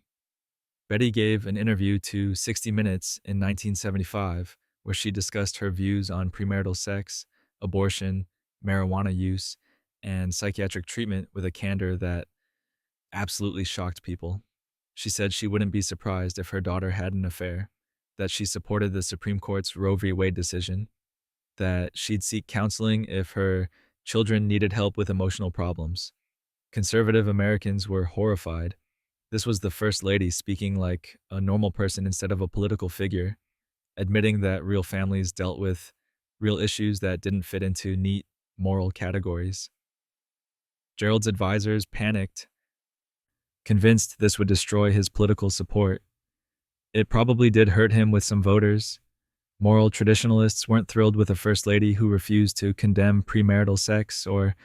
[SPEAKER 1] Betty gave an interview to 60 Minutes in 1975, where she discussed her views on premarital sex, abortion, marijuana use, and psychiatric treatment with a candor that absolutely shocked people. She said she wouldn't be surprised if her daughter had an affair, that she supported the Supreme Court's Roe v. Wade decision, that she'd seek counseling if her children needed help with emotional problems. Conservative Americans were horrified. This was the First Lady speaking like a normal person instead of a political figure, admitting that real families dealt with real issues that didn't fit into neat moral categories. Gerald's advisors panicked, convinced this would destroy his political support. It probably did hurt him with some voters. Moral traditionalists weren't thrilled with a First Lady who refused to condemn premarital sex or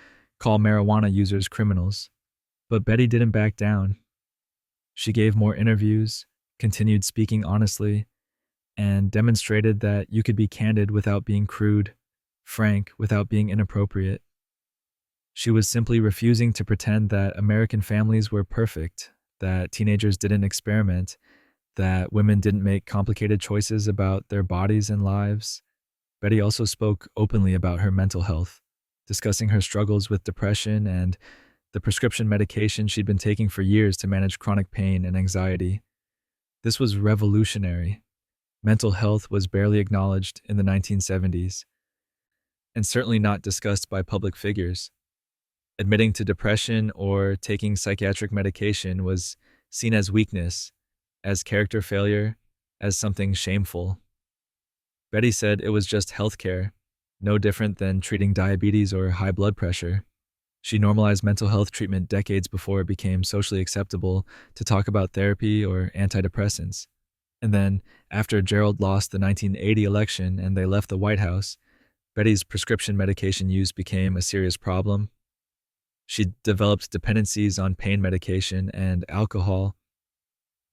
[SPEAKER 1] call marijuana users criminals. But Betty didn't back down. She gave more interviews, continued speaking honestly, and demonstrated that you could be candid without being crude, frank without being inappropriate. She was simply refusing to pretend that American families were perfect, that teenagers didn't experiment, that women didn't make complicated choices about their bodies and lives. Betty also spoke openly about her mental health, discussing her struggles with depression and the prescription medication she'd been taking for years to manage chronic pain and anxiety. This was revolutionary. Mental health was barely acknowledged in the 1970s, and certainly not discussed by public figures. Admitting to depression or taking psychiatric medication was seen as weakness, as character failure, as something shameful. Betty said it was just healthcare, no different than treating diabetes or high blood pressure. She normalized mental health treatment decades before it became socially acceptable to talk about therapy or antidepressants. And then, after Gerald lost the 1980 election and they left the White House, Betty's prescription medication use became a serious problem. She developed dependencies on pain medication and alcohol,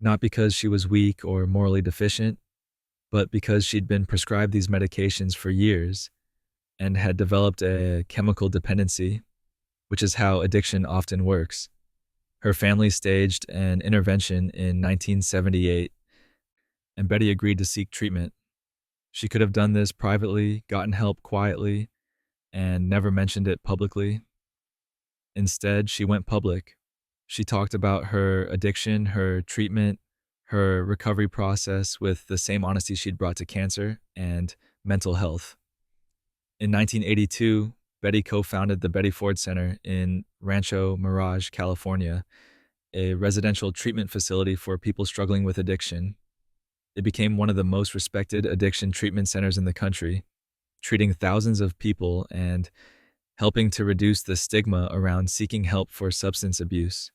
[SPEAKER 1] not because she was weak or morally deficient, but because she'd been prescribed these medications for years and had developed a chemical dependency, which is how addiction often works. Her family staged an intervention in 1978, and Betty agreed to seek treatment. She could have done this privately, gotten help quietly, and never mentioned it publicly. Instead, she went public. She talked about her addiction, her treatment, her recovery process with the same honesty she'd brought to cancer and mental health. In 1982, Betty co-founded the Betty Ford Center in Rancho Mirage, California, a residential treatment facility for people struggling with addiction. It became one of the most respected addiction treatment centers in the country, treating thousands of people and helping to reduce the stigma around seeking help for substance abuse.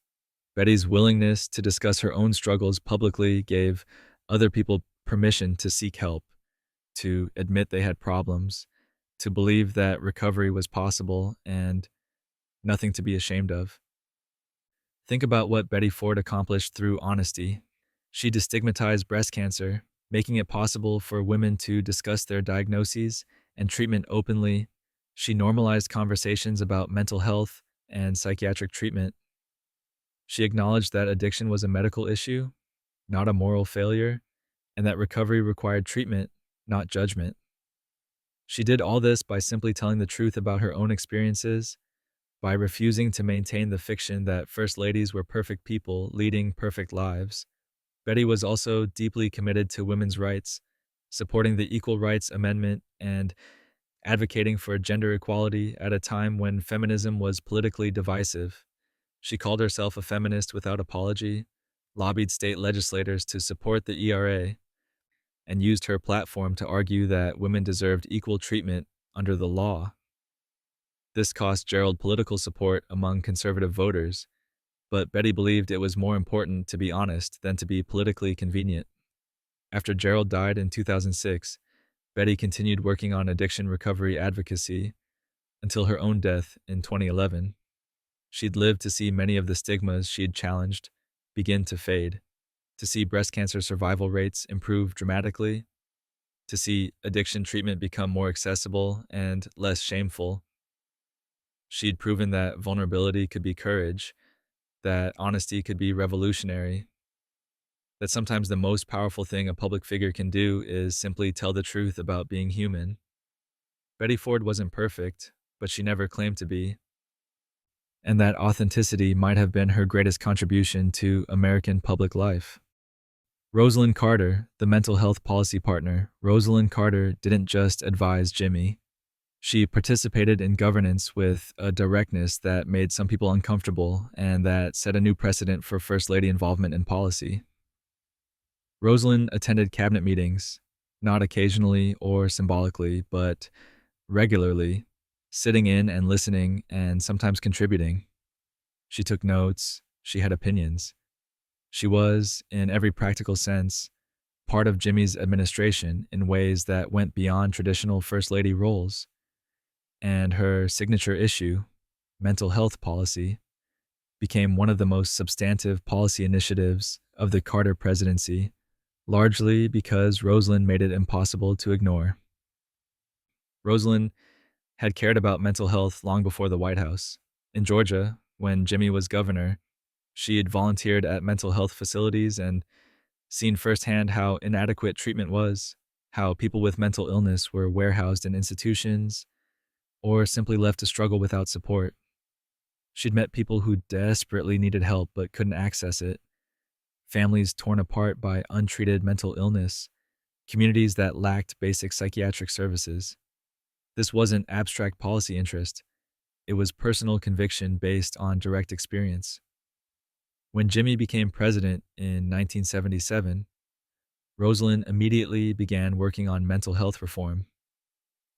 [SPEAKER 1] Betty's willingness to discuss her own struggles publicly gave other people permission to seek help, to admit they had problems, to believe that recovery was possible and nothing to be ashamed of. Think about what Betty Ford accomplished through honesty. She destigmatized breast cancer, making it possible for women to discuss their diagnoses and treatment openly. She normalized conversations about mental health and psychiatric treatment. She acknowledged that addiction was a medical issue, not a moral failure, and that recovery required treatment, not judgment. She did all this by simply telling the truth about her own experiences, by refusing to maintain the fiction that First Ladies were perfect people leading perfect lives. Betty was also deeply committed to women's rights, supporting the Equal Rights Amendment and advocating for gender equality at a time when feminism was politically divisive. She called herself a feminist without apology, lobbied state legislators to support the ERA, and used her platform to argue that women deserved equal treatment under the law. This cost Gerald political support among conservative voters, but Betty believed it was more important to be honest than to be politically convenient. After Gerald died in 2006, Betty continued working on addiction recovery advocacy until her own death in 2011. She'd lived to see many of the stigmas she'd challenged begin to fade, to see breast cancer survival rates improve dramatically, to see addiction treatment become more accessible and less shameful. She'd proven that vulnerability could be courage, that honesty could be revolutionary, that sometimes the most powerful thing a public figure can do is simply tell the truth about being human. Betty Ford wasn't perfect, but she never claimed to be, and that authenticity might have been her greatest contribution to American public life. Rosalynn Carter, the mental health policy partner, Rosalynn Carter didn't just advise Jimmy. She participated in governance with a directness that made some people uncomfortable and that set a new precedent for First Lady involvement in policy. Rosalynn attended cabinet meetings, not occasionally or symbolically, but regularly, sitting in and listening and sometimes contributing. She took notes, she had opinions. She was, in every practical sense, part of Jimmy's administration in ways that went beyond traditional First Lady roles. And her signature issue, mental health policy, became one of the most substantive policy initiatives of the Carter presidency, largely because Rosalynn made it impossible to ignore. Rosalynn had cared about mental health long before the White House. In Georgia, when Jimmy was governor, she had volunteered at mental health facilities and seen firsthand how inadequate treatment was, how people with mental illness were warehoused in institutions or simply left to struggle without support. She'd met people who desperately needed help but couldn't access it, families torn apart by untreated mental illness, communities that lacked basic psychiatric services. This wasn't abstract policy interest. It was personal conviction based on direct experience. When Jimmy became president in 1977, Rosalynn immediately began working on mental health reform.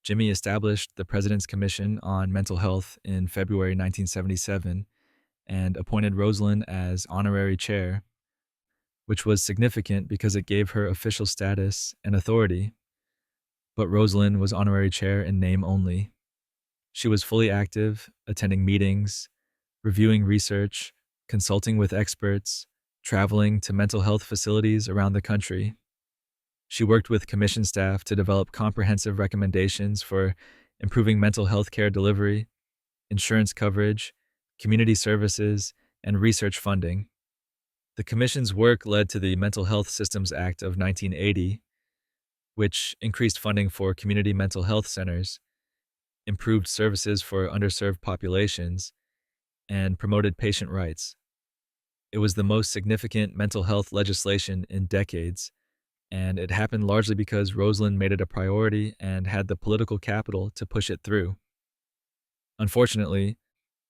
[SPEAKER 1] Jimmy established the President's Commission on Mental Health in February 1977 and appointed Rosalynn as honorary chair, which was significant because it gave her official status and authority. But Rosalynn was honorary chair in name only. She was fully active, attending meetings, reviewing research, consulting with experts, traveling to mental health facilities around the country. She worked with commission staff to develop comprehensive recommendations for improving mental health care delivery, insurance coverage, community services, and research funding. The commission's work led to the Mental Health Systems Act of 1980, which increased funding for community mental health centers, improved services for underserved populations, and promoted patient rights. It was the most significant mental health legislation in decades, and it happened largely because Rosalynn made it a priority and had the political capital to push it through. Unfortunately,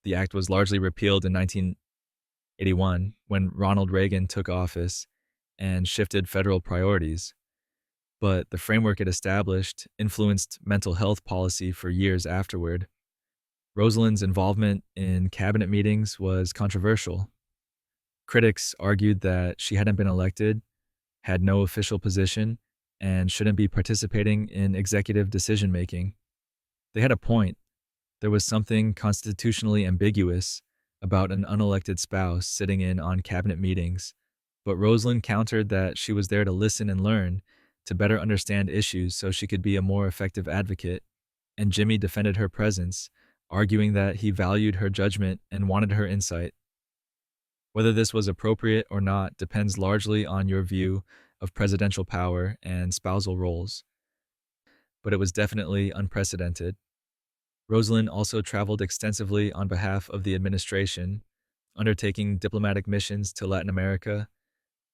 [SPEAKER 1] the act was largely repealed in 1981 when Ronald Reagan took office and shifted federal priorities. But the framework it established influenced mental health policy for years afterward. Rosalynn's involvement in cabinet meetings was controversial. Critics argued that she hadn't been elected, had no official position, and shouldn't be participating in executive decision-making. They had a point. There was something constitutionally ambiguous about an unelected spouse sitting in on cabinet meetings, but Rosalynn countered that she was there to listen and learn, to better understand issues so she could be a more effective advocate, and Jimmy defended her presence, arguing that he valued her judgment and wanted her insight. Whether this was appropriate or not depends largely on your view of presidential power and spousal roles, but it was definitely unprecedented. Rosalynn also traveled extensively on behalf of the administration, undertaking diplomatic missions to Latin America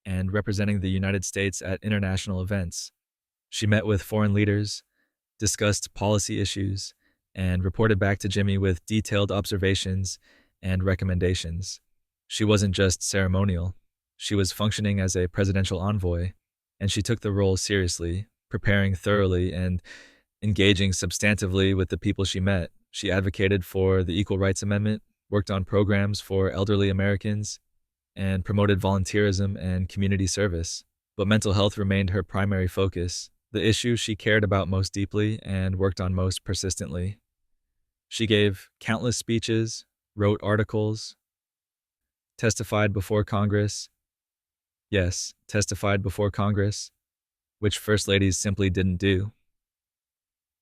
[SPEAKER 1] and representing the United States at international events. She met with foreign leaders, discussed policy issues, and reported back to Jimmy with detailed observations and recommendations. She wasn't just ceremonial. She was functioning as a presidential envoy, and she took the role seriously, preparing thoroughly and engaging substantively with the people she met. She advocated for the Equal Rights Amendment, worked on programs for elderly Americans, and promoted volunteerism and community service. But mental health remained her primary focus, the issue she cared about most deeply and worked on most persistently. She gave countless speeches, wrote articles, testified before Congress. Yes, testified before Congress, which First Ladies simply didn't do.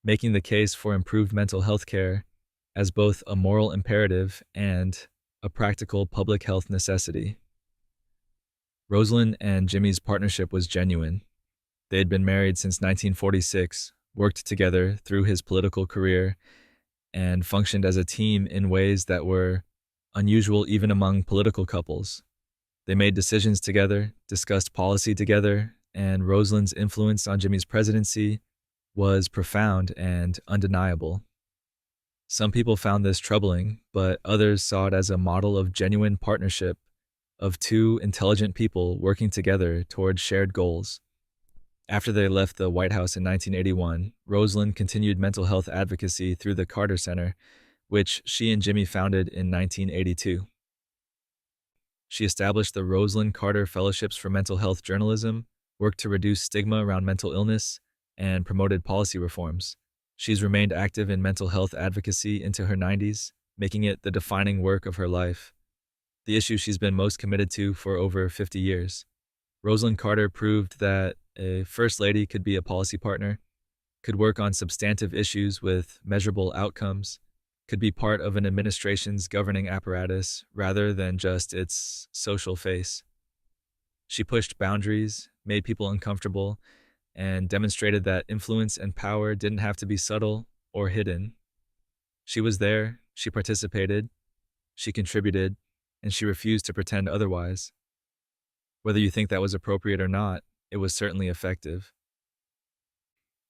[SPEAKER 1] Making the case for improved mental health care as both a moral imperative and a practical public health necessity. Rosalynn and Jimmy's partnership was genuine. They had been married since 1946, worked together through his political career, and functioned as a team in ways that were unusual even among political couples. They made decisions together, discussed policy together, and Rosalyn's influence on Jimmy's presidency was profound and undeniable. Some people found this troubling, but others saw it as a model of genuine partnership of two intelligent people working together towards shared goals. After they left the White House in 1981, Rosalynn continued mental health advocacy through the Carter Center, which she and Jimmy founded in 1982. She established the Rosalynn Carter Fellowships for Mental Health Journalism, worked to reduce stigma around mental illness, and promoted policy reforms. She's remained active in mental health advocacy into her 90s, making it the defining work of her life, the issue she's been most committed to for over 50 years. Rosalynn Carter proved that a first lady could be a policy partner, could work on substantive issues with measurable outcomes, could be part of an administration's governing apparatus rather than just its social face. She pushed boundaries, made people uncomfortable, and demonstrated that influence and power didn't have to be subtle or hidden. She was there, she participated, she contributed, and she refused to pretend otherwise. Whether you think that was appropriate or not, it was certainly effective.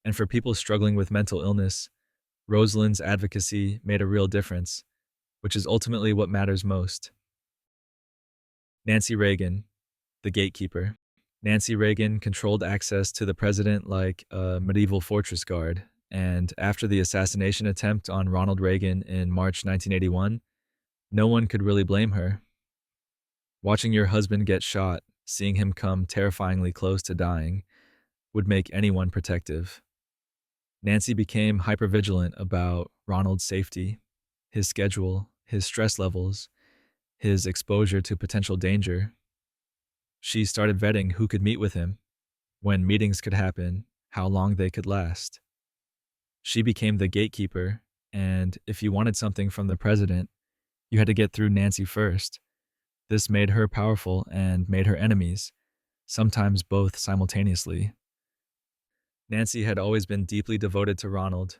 [SPEAKER 1] And for people struggling with mental illness, Rosalynn's advocacy made a real difference, which is ultimately what matters most. Nancy Reagan, the gatekeeper. Nancy Reagan controlled access to the president like a medieval fortress guard, and after the assassination attempt on Ronald Reagan in March 1981, no one could really blame her. Watching your husband get shot, seeing him come terrifyingly close to dying, would make anyone protective. Nancy became hypervigilant about Ronald's safety, his schedule, his stress levels, his exposure to potential danger. She started vetting who could meet with him, when meetings could happen, how long they could last. She became the gatekeeper, and if you wanted something from the president, you had to get through Nancy first. This made her powerful and made her enemies, sometimes both simultaneously. Nancy had always been deeply devoted to Ronald.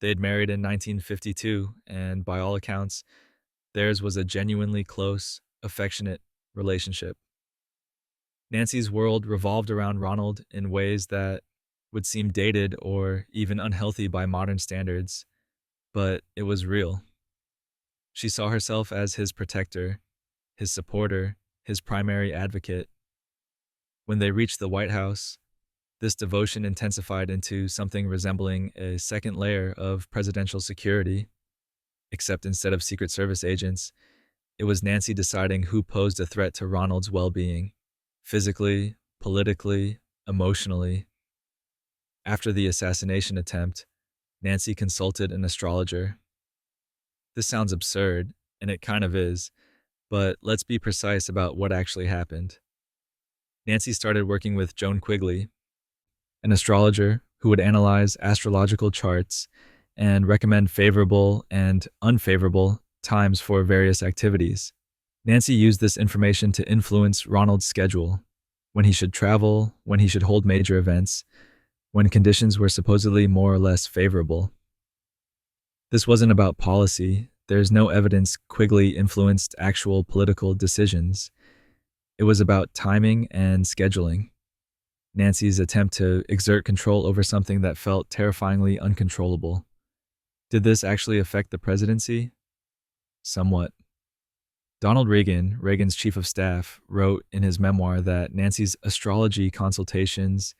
[SPEAKER 1] They had married in 1952, and by all accounts, theirs was a genuinely close, affectionate relationship. Nancy's world revolved around Ronald in ways that would seem dated or even unhealthy by modern standards, but it was real. She saw herself as his protector, his supporter, his primary advocate. When they reached the White House, this devotion intensified into something resembling a second layer of presidential security, except instead of Secret Service agents, it was Nancy deciding who posed a threat to Ronald's well-being, physically, politically, emotionally. After the assassination attempt, Nancy consulted an astrologer. This sounds absurd, and it kind of is, but let's be precise about what actually happened. Nancy started working with Joan Quigley, an astrologer who would analyze astrological charts and recommend favorable and unfavorable times for various activities. Nancy used this information to influence Ronald's schedule, when he should travel, when he should hold major events, when conditions were supposedly more or less favorable. This wasn't about policy. There's no evidence Quigley influenced actual political decisions. It was about timing and scheduling. Nancy's attempt to exert control over something that felt terrifyingly uncontrollable. Did this actually affect the presidency? Somewhat. Donald Reagan, Reagan's chief of staff, wrote in his memoir that Nancy's astrology consultations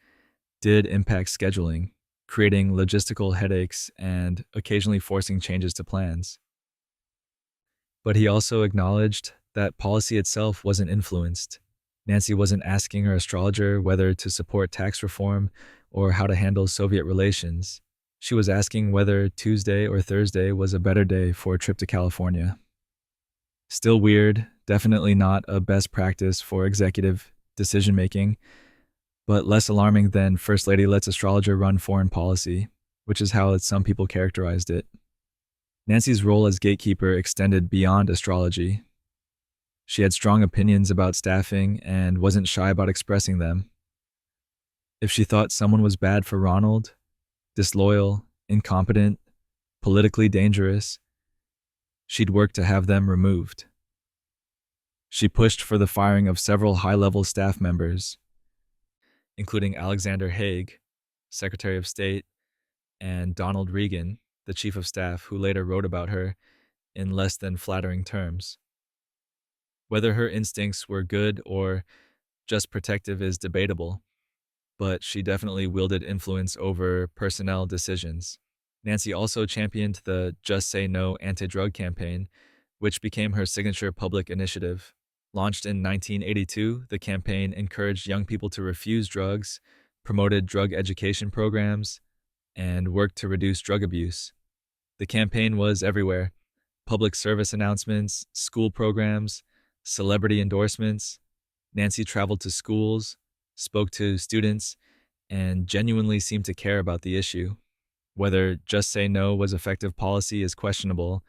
[SPEAKER 1] did impact scheduling, creating logistical headaches and occasionally forcing changes to plans. But he also acknowledged that policy itself wasn't influenced. Nancy wasn't asking her astrologer whether to support tax reform or how to handle Soviet relations. She was asking whether Tuesday or Thursday was a better day for a trip to California. Still weird, definitely not a best practice for executive decision-making, but less alarming than First Lady lets astrologer run foreign policy, which is how some people characterized it. Nancy's role as gatekeeper extended beyond astrology. She had strong opinions about staffing and wasn't shy about expressing them. If she thought someone was bad for Ronald, disloyal, incompetent, politically dangerous, she'd work to have them removed. She pushed for the firing of several high-level staff members, including Alexander Haig, Secretary of State, and Donald Reagan, the Chief of Staff, who later wrote about her in less than flattering terms. Whether her instincts were good or just protective is debatable, but she definitely wielded influence over personnel decisions. Nancy also championed the Just Say No anti-drug campaign, which became her signature public initiative. Launched in 1982, the campaign encouraged young people to refuse drugs, promoted drug education programs, and worked to reduce drug abuse. The campaign was everywhere: public service announcements, school programs, celebrity endorsements. Nancy traveled to schools, spoke to students, and genuinely seemed to care about the issue. Whether Just Say No was effective policy is questionable.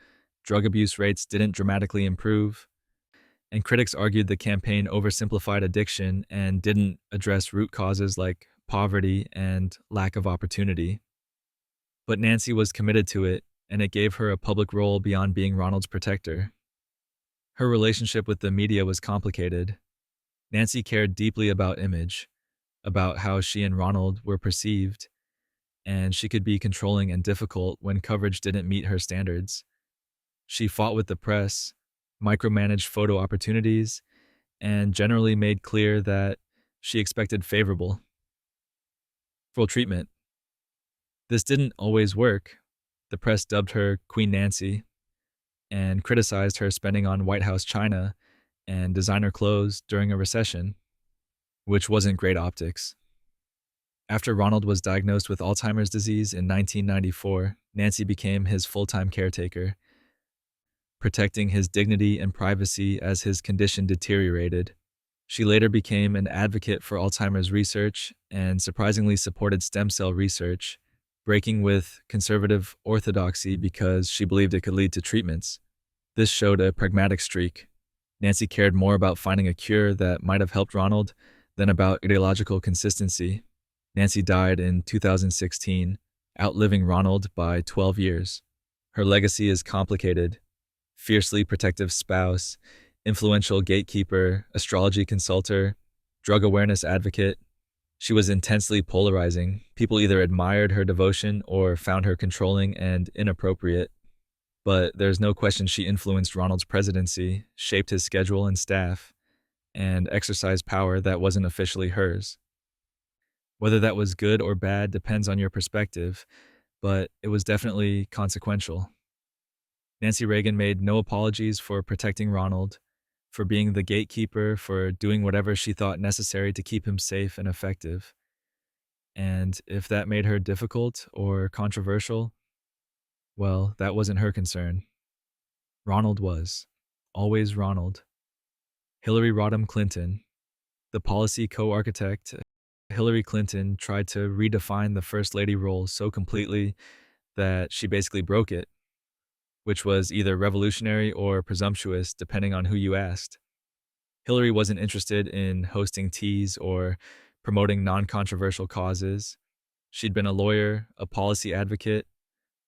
[SPEAKER 1] Drug abuse rates didn't dramatically improve, and critics argued the campaign oversimplified addiction and didn't address root causes like poverty and lack of opportunity. But Nancy was committed to it, and it gave her a public role beyond being Ronald's protector. Her relationship with the media was complicated. Nancy cared deeply about image, about how she and Ronald were perceived, and she could be controlling and difficult when coverage didn't meet her standards. She fought with the press, micromanaged photo opportunities, and generally made clear that she expected favorable treatment. This didn't always work. The press dubbed her Queen Nancy and criticized her spending on White House china and designer clothes during a recession, which wasn't great optics. After Ronald was diagnosed with Alzheimer's disease in 1994, Nancy became his full-time caretaker, protecting his dignity and privacy as his condition deteriorated. She later became an advocate for Alzheimer's research and surprisingly supported stem cell research, breaking with conservative orthodoxy because she believed it could lead to treatments. This showed a pragmatic streak. Nancy cared more about finding a cure that might have helped Ronald than about ideological consistency. Nancy died in 2016, outliving Ronald by 12 years. Her legacy is complicated: fiercely protective spouse, influential gatekeeper, astrology consultant, drug awareness advocate. She was intensely polarizing. People either admired her devotion or found her controlling and inappropriate. But there's no question she influenced Ronald's presidency, shaped his schedule and staff, and exercised power that wasn't officially hers. Whether that was good or bad depends on your perspective, but it was definitely consequential. Nancy Reagan made no apologies for protecting Ronald, for being the gatekeeper, for doing whatever she thought necessary to keep him safe and effective. And if that made her difficult or controversial, well, that wasn't her concern. Ronald was. Always Ronald. Hillary Rodham Clinton, the policy co-architect. Hillary Clinton tried to redefine the First Lady role so completely that she basically broke it, which was either revolutionary or presumptuous, depending on who you asked. Hillary wasn't interested in hosting teas or promoting non-controversial causes. She'd been a lawyer, a policy advocate,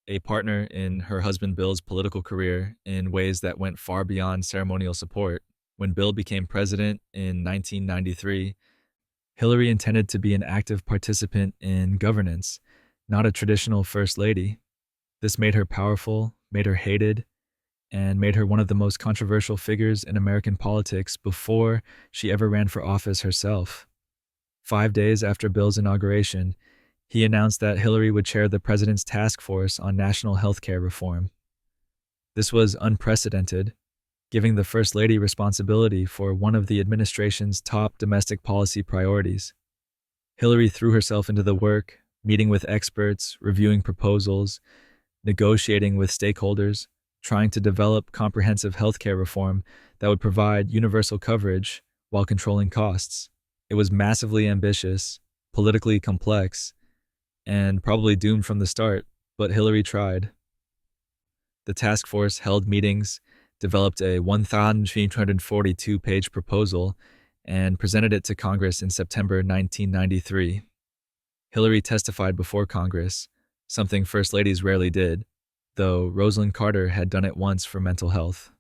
[SPEAKER 1] a partner in her husband Bill's political career in ways that went far beyond ceremonial support. When Bill became president in 1993, Hillary intended to be an active participant in governance, not a traditional first lady. This made her powerful, made her hated, and made her one of the most controversial figures in American politics before she ever ran for office herself. 5 days after Bill's inauguration, he announced that Hillary would chair the president's task force on national health care reform. This was unprecedented, giving the First Lady responsibility for one of the administration's top domestic policy priorities. Hillary threw herself into the work, meeting with experts, reviewing proposals, negotiating with stakeholders, trying to develop comprehensive healthcare reform that would provide universal coverage while controlling costs. It was massively ambitious, politically complex, and probably doomed from the start, but Hillary tried. The task force held meetings, developed a 1,342-page proposal, and presented it to Congress in September 1993. Hillary testified before Congress, something First Ladies rarely did, though Rosalynn Carter had done it once for mental health.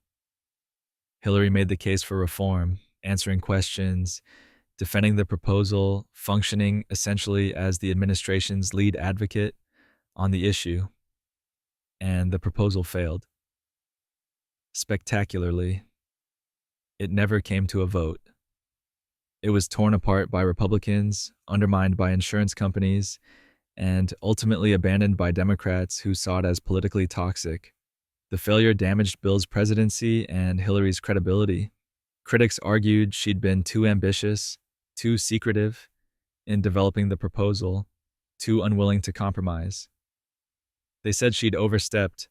[SPEAKER 1] Hillary made the case for reform, answering questions, defending the proposal, functioning essentially as the administration's lead advocate on the issue, and the proposal failed. Spectacularly, it never came to a vote. It was torn apart by Republicans, undermined by insurance companies, and ultimately abandoned by Democrats who saw it as politically toxic. The failure damaged Bill's presidency and Hillary's credibility. Critics argued she'd been too ambitious, too secretive in developing the proposal, too unwilling to compromise. They said she'd overstepped,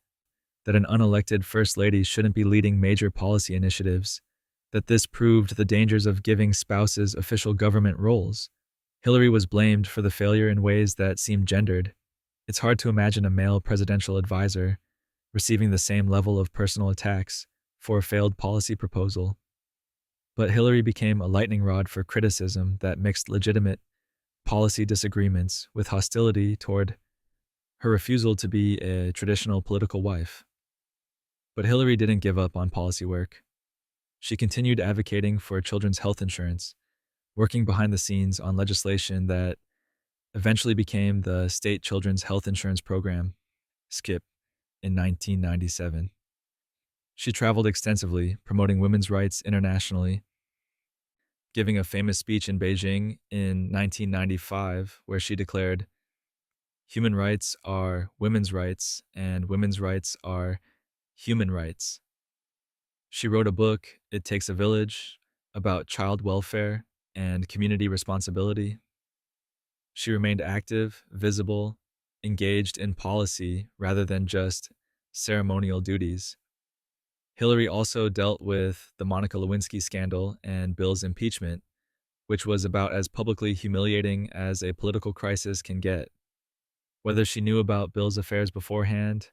[SPEAKER 1] that an unelected First Lady shouldn't be leading major policy initiatives, that this proved the dangers of giving spouses official government roles. Hillary was blamed for the failure in ways that seemed gendered. It's hard to imagine a male presidential advisor receiving the same level of personal attacks for a failed policy proposal. But Hillary became a lightning rod for criticism that mixed legitimate policy disagreements with hostility toward her refusal to be a traditional political wife. But Hillary didn't give up on policy work. She continued advocating for children's health insurance, working behind the scenes on legislation that eventually became the State Children's Health Insurance Program, SCIP, in 1997. She traveled extensively, promoting women's rights internationally, giving a famous speech in Beijing in 1995 where she declared, "Human rights are women's rights, and women's rights are human rights." She wrote a book, It Takes a Village, about child welfare and community responsibility. She remained active, visible, engaged in policy rather than just ceremonial duties. Hillary also dealt with the Monica Lewinsky scandal and Bill's impeachment, which was about as publicly humiliating as a political crisis can get. Whether she knew about Bill's affairs beforehand,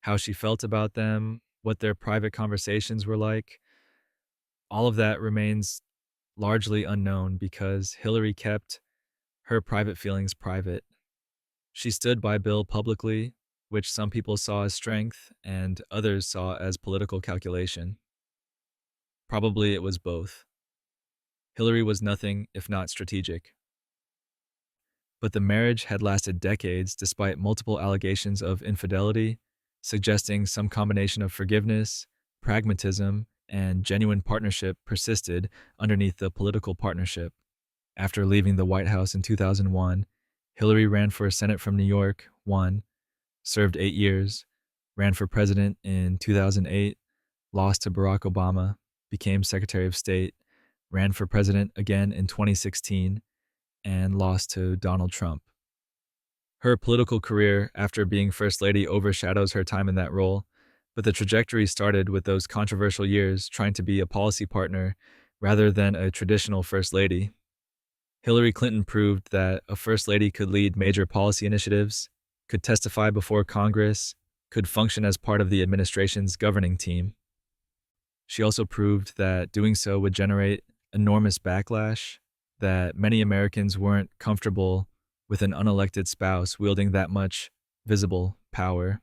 [SPEAKER 1] how she felt about them, what their private conversations were like, all of that remains largely unknown because Hillary kept her private feelings private. She stood by Bill publicly, which some people saw as strength and others saw as political calculation. Probably it was both. Hillary was nothing if not strategic. But the marriage had lasted decades despite multiple allegations of infidelity, suggesting some combination of forgiveness, pragmatism, and genuine partnership persisted underneath the political partnership. After leaving the White House in 2001, Hillary ran for Senate from New York, won, served 8 years, ran for president in 2008, lost to Barack Obama, became Secretary of State, ran for president again in 2016, and lost to Donald Trump. Her political career after being First Lady overshadows her time in that role, but the trajectory started with those controversial years trying to be a policy partner rather than a traditional First Lady. Hillary Clinton proved that a First Lady could lead major policy initiatives, could testify before Congress, could function as part of the administration's governing team. She also proved that doing so would generate enormous backlash, that many Americans weren't comfortable with an unelected spouse wielding that much visible power,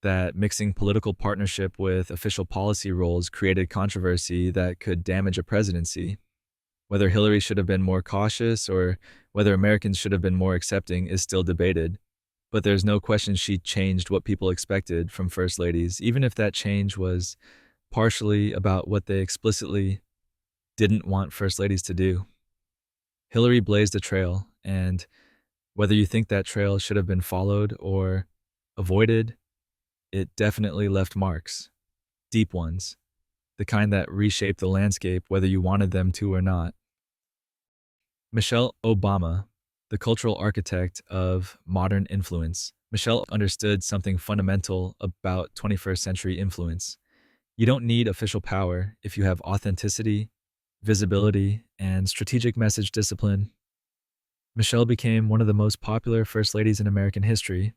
[SPEAKER 1] that mixing political partnership with official policy roles created controversy that could damage a presidency. Whether Hillary should have been more cautious or whether Americans should have been more accepting is still debated, but there's no question she changed what people expected from First Ladies, even if that change was partially about what they explicitly didn't want First Ladies to do. Hillary blazed a trail, and whether you think that trail should have been followed or avoided, it definitely left marks, deep ones, the kind that reshaped the landscape whether you wanted them to or not. Michelle Obama, the cultural architect of modern influence. Michelle understood something fundamental about 21st century influence. You don't need official power if you have authenticity, visibility, and strategic message discipline. Michelle became one of the most popular First Ladies in American history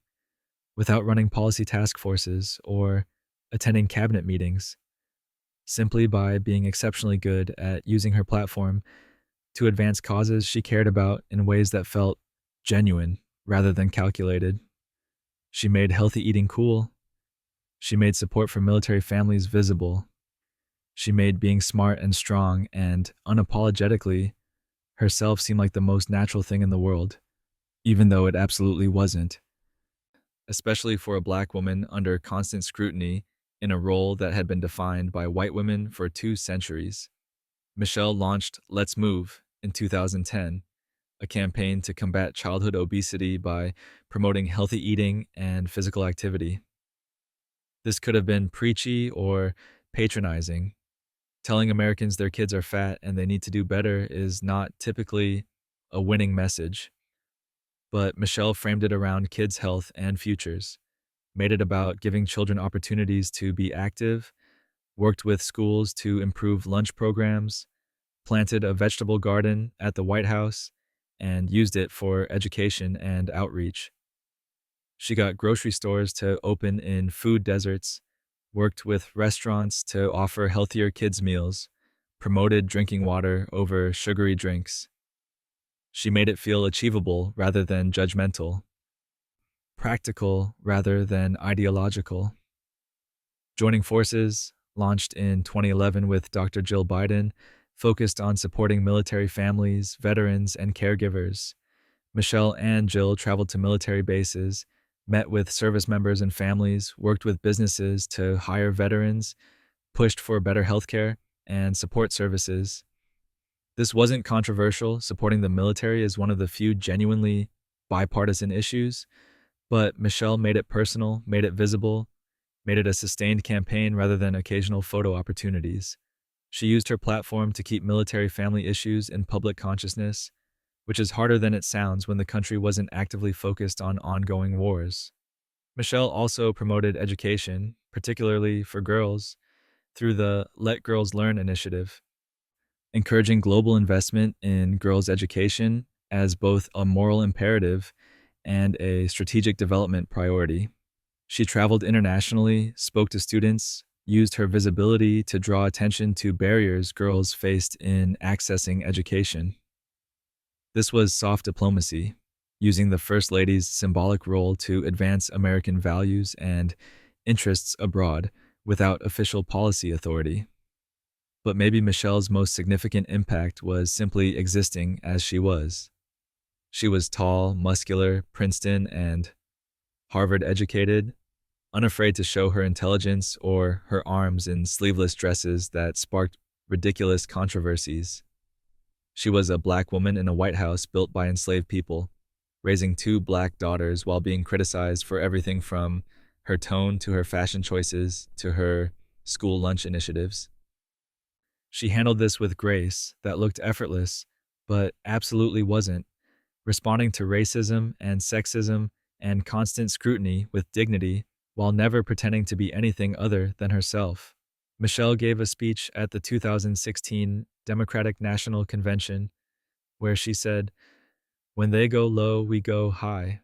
[SPEAKER 1] without running policy task forces or attending cabinet meetings, simply by being exceptionally good at using her platform to advance causes she cared about in ways that felt genuine rather than calculated. She made healthy eating cool. She made support for military families visible. She made being smart and strong and unapologetically herself seem like the most natural thing in the world, even though it absolutely wasn't, especially for a black woman under constant scrutiny in a role that had been defined by white women for 2 centuries. Michelle launched Let's Move in 2010, a campaign to combat childhood obesity by promoting healthy eating and physical activity. This could have been preachy or patronizing. Telling Americans their kids are fat and they need to do better is not typically a winning message, but Michelle framed it around kids' health and futures, made it about giving children opportunities to be active, worked with schools to improve lunch programs, planted a vegetable garden at the White House, and used it for education and outreach. She got grocery stores to open in food deserts, worked with restaurants to offer healthier kids' meals, promoted drinking water over sugary drinks. She made it feel achievable rather than judgmental, practical rather than ideological. Joining forces, launched in 2011 with Dr. Jill Biden, focused on supporting military families, veterans, and caregivers. Michelle and Jill traveled to military bases, met with service members and families, worked with businesses to hire veterans, pushed for better healthcare and support services. This wasn't controversial. Supporting the military is one of the few genuinely bipartisan issues, but Michelle made it personal, made it visible, made it a sustained campaign rather than occasional photo opportunities. She used her platform to keep military family issues in public consciousness, which is harder than it sounds when the country wasn't actively focused on ongoing wars. Michelle also promoted education, particularly for girls, through the Let Girls Learn initiative, encouraging global investment in girls' education as both a moral imperative and a strategic development priority. She traveled internationally, spoke to students, used her visibility to draw attention to barriers girls faced in accessing education. This was soft diplomacy, using the First Lady's symbolic role to advance American values and interests abroad without official policy authority. But maybe Michelle's most significant impact was simply existing as she was. She was tall, muscular, Princeton and Harvard educated, unafraid to show her intelligence or her arms in sleeveless dresses that sparked ridiculous controversies. She was a black woman in a White House built by enslaved people, raising 2 black daughters while being criticized for everything from her tone to her fashion choices to her school lunch initiatives. She handled this with grace that looked effortless, but absolutely wasn't, responding to racism and sexism and constant scrutiny with dignity while never pretending to be anything other than herself. Michelle gave a speech at the 2016 Democratic National Convention where she said, "When they go low, we go high,"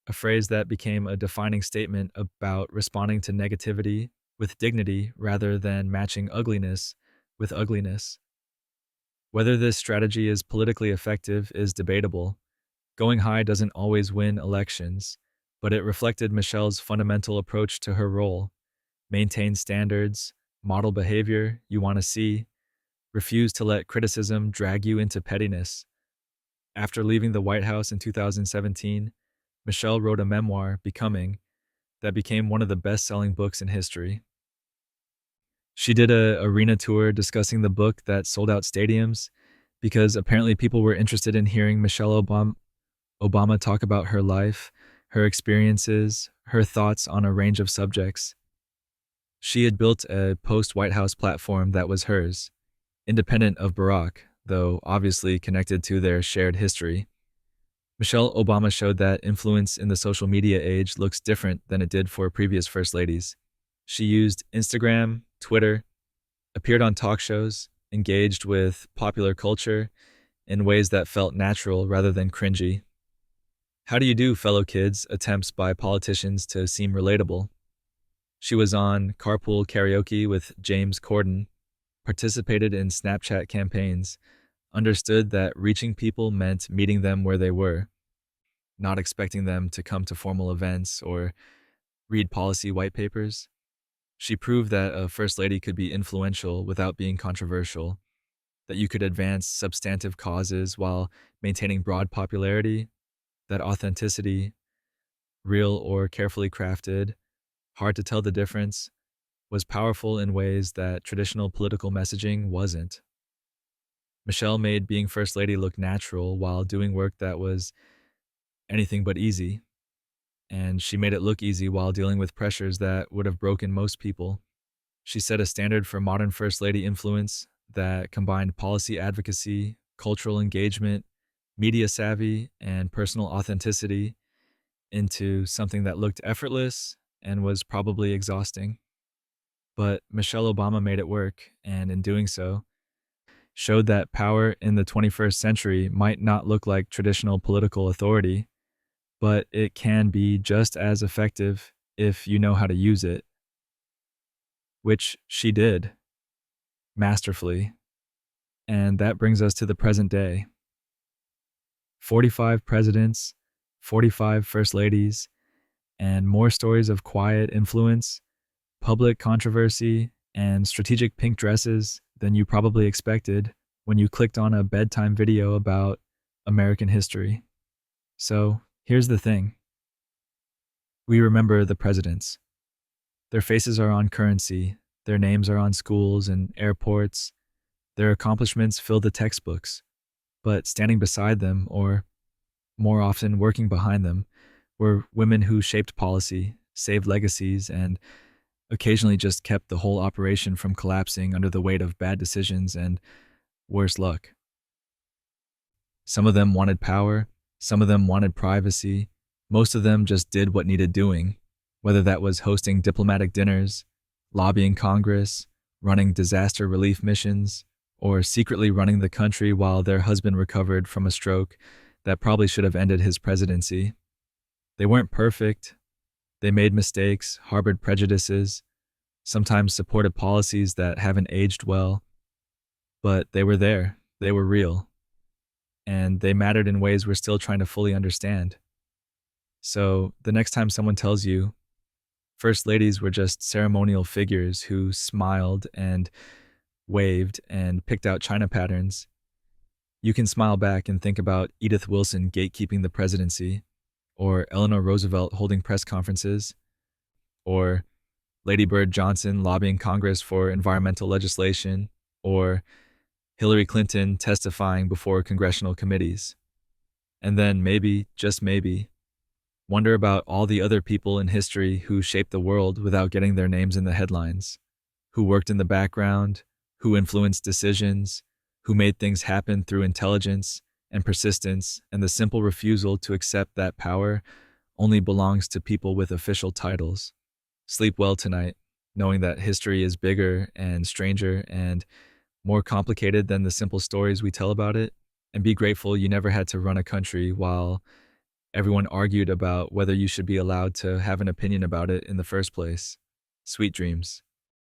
[SPEAKER 1] a phrase that became a defining statement about responding to negativity with dignity rather than matching ugliness with ugliness. Whether this strategy is politically effective is debatable. Going high doesn't always win elections, but it reflected Michelle's fundamental approach to her role: maintain standards, model behavior you want to see, refuse to let criticism drag you into pettiness. After leaving the White House in 2017, Michelle wrote a memoir, Becoming, that became one of the best-selling books in history. She did a arena tour discussing the book that sold out stadiums because apparently people were interested in hearing Michelle Obama talk about her life, her experiences, her thoughts on a range of subjects. She had built a post-White House platform that was hers, independent of Barack, though obviously connected to their shared history. Michelle Obama showed that influence in the social media age looks different than it did for previous First Ladies. She used Instagram, Twitter, appeared on talk shows, engaged with popular culture in ways that felt natural rather than cringy. How do you do, fellow kids? Attempts by politicians to seem relatable. She was on Carpool Karaoke with James Corden, participated in Snapchat campaigns, understood that reaching people meant meeting them where they were, not expecting them to come to formal events or read policy white papers. She proved that a first lady could be influential without being controversial, that you could advance substantive causes while maintaining broad popularity, that authenticity, real or carefully crafted, hard to tell the difference, was powerful in ways that traditional political messaging wasn't. Michelle made being First Lady look natural while doing work that was anything but easy, and she made it look easy while dealing with pressures that would have broken most people. She set a standard for modern First Lady influence that combined policy advocacy, cultural engagement, media savvy, and personal authenticity into something that looked effortless and was probably exhausting. But Michelle Obama made it work, and in doing so, showed that power in the 21st century might not look like traditional political authority, but it can be just as effective if you know how to use it, which she did masterfully. And that brings us to the present day. 45 presidents, 45 first ladies, and more stories of quiet influence, public controversy, and strategic pink dresses than you probably expected when you clicked on a bedtime video about American history. So, here's the thing. We remember the presidents. Their faces are on currency, their names are on schools and airports, their accomplishments fill the textbooks. But standing beside them, or more often working behind them, were women who shaped policy, saved legacies, and occasionally just kept the whole operation from collapsing under the weight of bad decisions and worse luck. Some of them wanted power, some of them wanted privacy, most of them just did what needed doing, whether that was hosting diplomatic dinners, lobbying Congress, running disaster relief missions, or secretly running the country while their husband recovered from a stroke that probably should have ended his presidency. They weren't perfect. They made mistakes, harbored prejudices, sometimes supported policies that haven't aged well. But they were there. They were real. And they mattered in ways we're still trying to fully understand. So the next time someone tells you first ladies were just ceremonial figures who smiled and waved and picked out China patterns, you can smile back and think about Edith Wilson gatekeeping the presidency, or Eleanor Roosevelt holding press conferences, or Lady Bird Johnson lobbying Congress for environmental legislation, or Hillary Clinton testifying before congressional committees. And then maybe, just maybe, wonder about all the other people in history who shaped the world without getting their names in the headlines, who worked in the background, who influenced decisions, who made things happen through intelligence and persistence and the simple refusal to accept that power only belongs to people with official titles. Sleep well tonight, knowing that history is bigger and stranger and more complicated than the simple stories we tell about it, and be grateful you never had to run a country while everyone argued about whether you should be allowed to have an opinion about it in the first place. Sweet dreams.